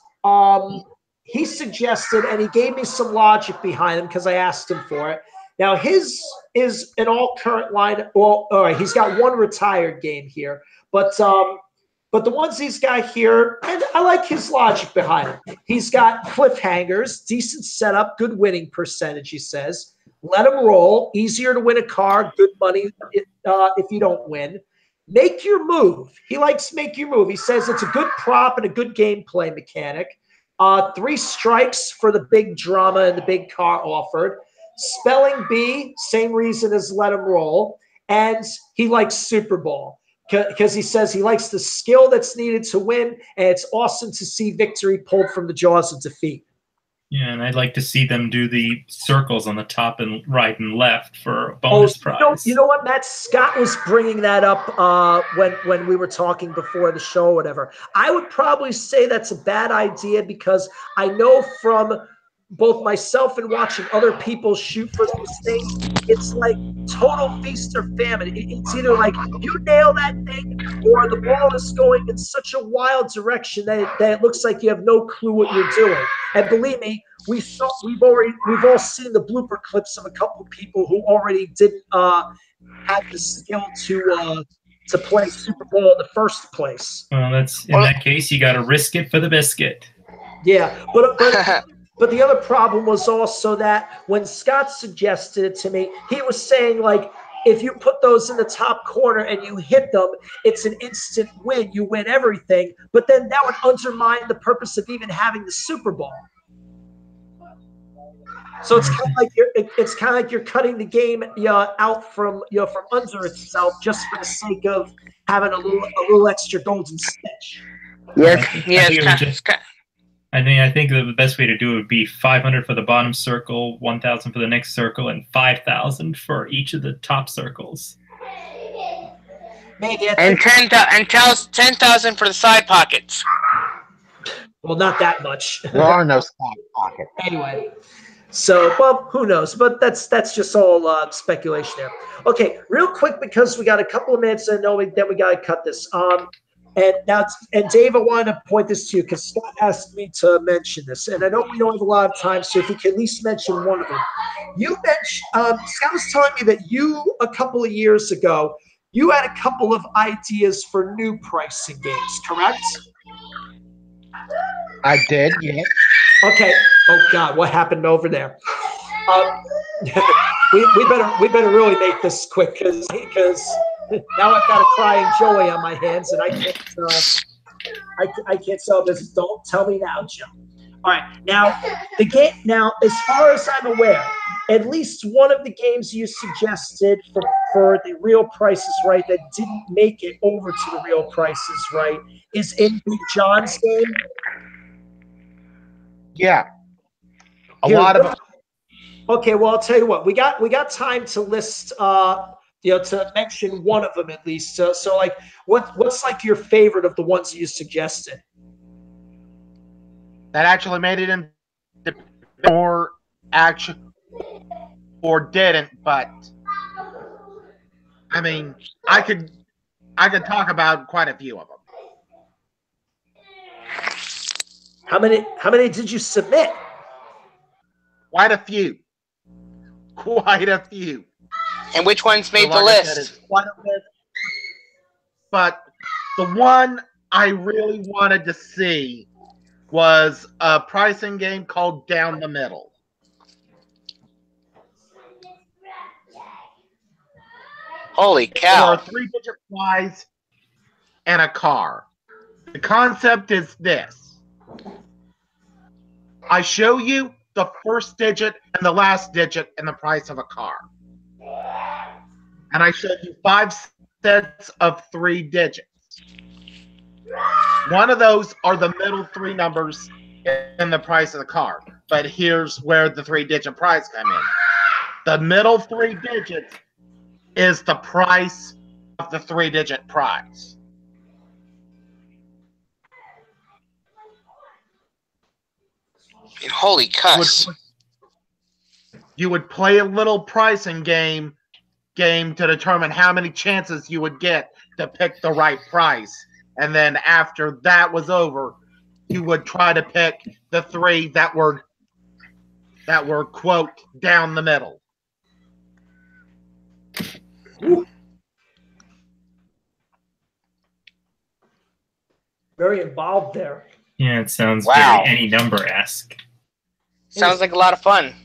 he suggested, and he gave me some logic behind him because I asked him for it. Now his is an all current line. Well, all right, he's got 1 retired game here. But the ones he's got here, and I like his logic behind it. He's got cliffhangers, decent setup, good winning percentage, he says. Let him roll, easier to win a car, good money if you don't win. Make your move. He likes make your move. He says it's a good prop and a good gameplay mechanic. 3 Strikes for the big drama and the big car offered. Spelling Bee, same reason as let him roll. And he likes Super Bowl, because he says he likes the skill that's needed to win, and it's awesome to see victory pulled from the jaws of defeat. Yeah, and I'd like to see them do the circles on the top and right and left for a bonus prize. You know what, Matt? Scott was bringing that up when we were talking before the show or whatever. I would probably say that's a bad idea because I know from both myself and watching other people shoot for those things, it's like total feast or famine. It's either like you nail that thing or the ball is going in such a wild direction that it looks like you have no clue what you're doing. And believe me, we've all seen the blooper clips of a couple of people who already didn't have the skill to play Super Bowl in the first place. Well, in that case, you got to risk it for the biscuit. Yeah, but the other problem was also that when Scott suggested it to me, he was saying, like, if you put those in the top corner and you hit them, it's an instant win. You win everything, but then that would undermine the purpose of even having the Super Bowl. So it's kind of like you're cutting the game out from from under itself just for the sake of having a little extra golden stitch. Yes, I think the best way to do it would be 500 for the bottom circle, 1,000 for the next circle, and 5,000 for each of the top circles. Maybe and 10,000 for the side pockets. Well, not that much. There are no side pockets. Anyway, so well, who knows? But that's just all speculation there. Okay, real quick because we got a couple of minutes and then we got to cut this. And now, Dave, I wanted to point this to you because Scott asked me to mention this, and I know we don't have a lot of time, so if you can at least mention one of them. You mentioned Scott was telling me that you a couple of years ago you had a couple of ideas for new pricing games, correct? I did, yes. Okay. Oh God, what happened over there? We better really make this quick because now I've got a crying Joey on my hands and I can't sell this. Don't tell me now, Joe. All right, now the game. Now, as far as I'm aware, at least one of the games you suggested for the Real Price is Right that didn't make it over to the Real Price is Right is in Big John's game. Yeah, a lot of. Okay, well, I'll tell you what. We got time to list. To mention one of them at least. So like, what's like your favorite of the ones you suggested? That actually made it in, or didn't. But I mean, I could talk about quite a few of them. How many did you submit? Quite a few. Quite a few. And which ones made So the like I list? said, it's quite a list. But the one I really wanted to see was a pricing game called Down the Middle. Holy For cow. a 3-digit prize and a car. The concept is this. I show you the first digit and the last digit and the price of a car. And I show you 5 sets of 3 digits. One of those are the middle 3 numbers in the price of the car. But here's where the 3-digit prize come in. The middle 3 digits is the price of the 3-digit prize. Holy cuss. You would play a little pricing game to determine how many chances you would get to pick the right price. And then after that was over, you would try to pick the 3 that were quote down the middle. Ooh. Very involved there. Yeah, it sounds Wow. very any number-esque. Sounds like a lot of fun.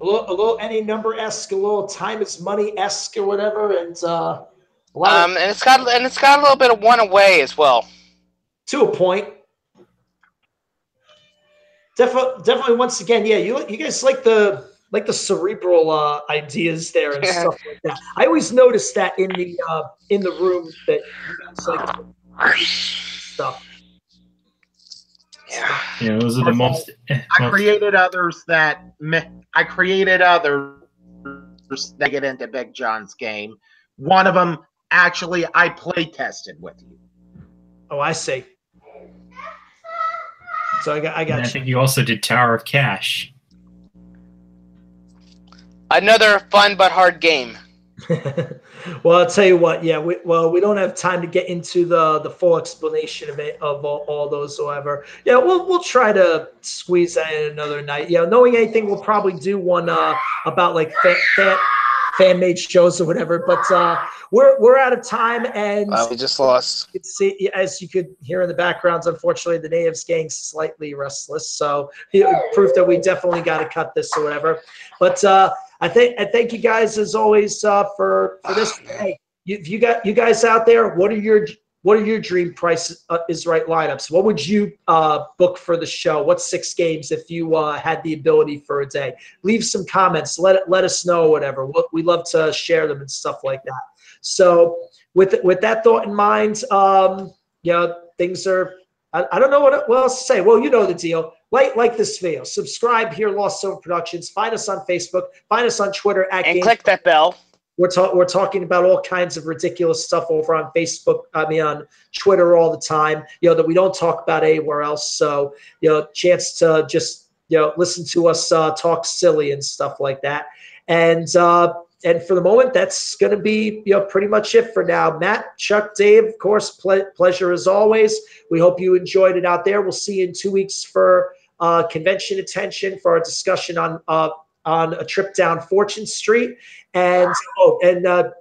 A little any number-esque, a little time is money-esque or whatever, and And it's got a little bit of one away as well. to a point. Definitely. Once again, yeah, you guys like the cerebral ideas there and stuff like that. I always notice that in the room that you guys like stuff. Yeah, those are the most. I created others that get into Big John's game. One of them actually I play tested with you. Oh, I see. So I got I you. think you also did Tower of Cash. Another fun but hard game. Well, I'll tell you what. Yeah, we don't have time to get into the full explanation of all those. However, yeah, we'll try to squeeze that in another night. Yeah, knowing anything, we'll probably do one about like fan made shows or whatever. But we're out of time, and We just lost. you could see, as you could hear in the backgrounds, unfortunately, the natives getting slightly restless. So proof that we definitely got to cut this or whatever. But I thank you guys as always for this. Hey, you guys out there, what are your dream Price is Right lineups? What would you book for the show? What 6 games if you had the ability for a day? Leave some comments. Let us know, whatever. We love to share them and stuff like that. So with that thought in mind, things are. I don't know what else to say. Well, you know the deal. Like this video. Subscribe here, Lost Silver Productions. Find us on Facebook. Find us on Twitter and click that bell. We're talking about all kinds of ridiculous stuff over on Facebook. On Twitter all the time. That we don't talk about anywhere else. So chance to just listen to us talk silly and stuff like that. And for the moment, that's going to be pretty much it for now. Matt, Chuck, Dave, of course, pleasure as always. We hope you enjoyed it out there. We'll see you in 2 weeks for convention attention for our discussion on a trip down Fortune Street. And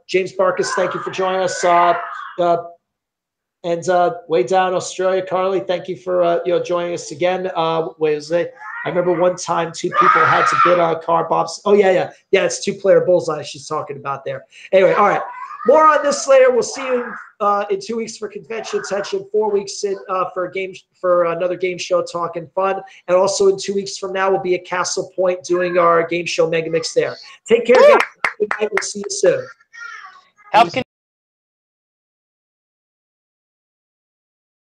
James Barkus, thank you for joining us. And way down Australia, Carly, thank you for joining us again. I remember one time 2 people had to bid on car bombs. Oh yeah, it's 2-player bullseye she's talking about there. Anyway, all right, more on this later. We'll see you in 2 weeks for convention attention, 4 weeks for another game show talking fun, and also in 2 weeks from now we'll be at Castle Point doing our game show mega mix there. Take care, guys. Good night. We'll see you soon.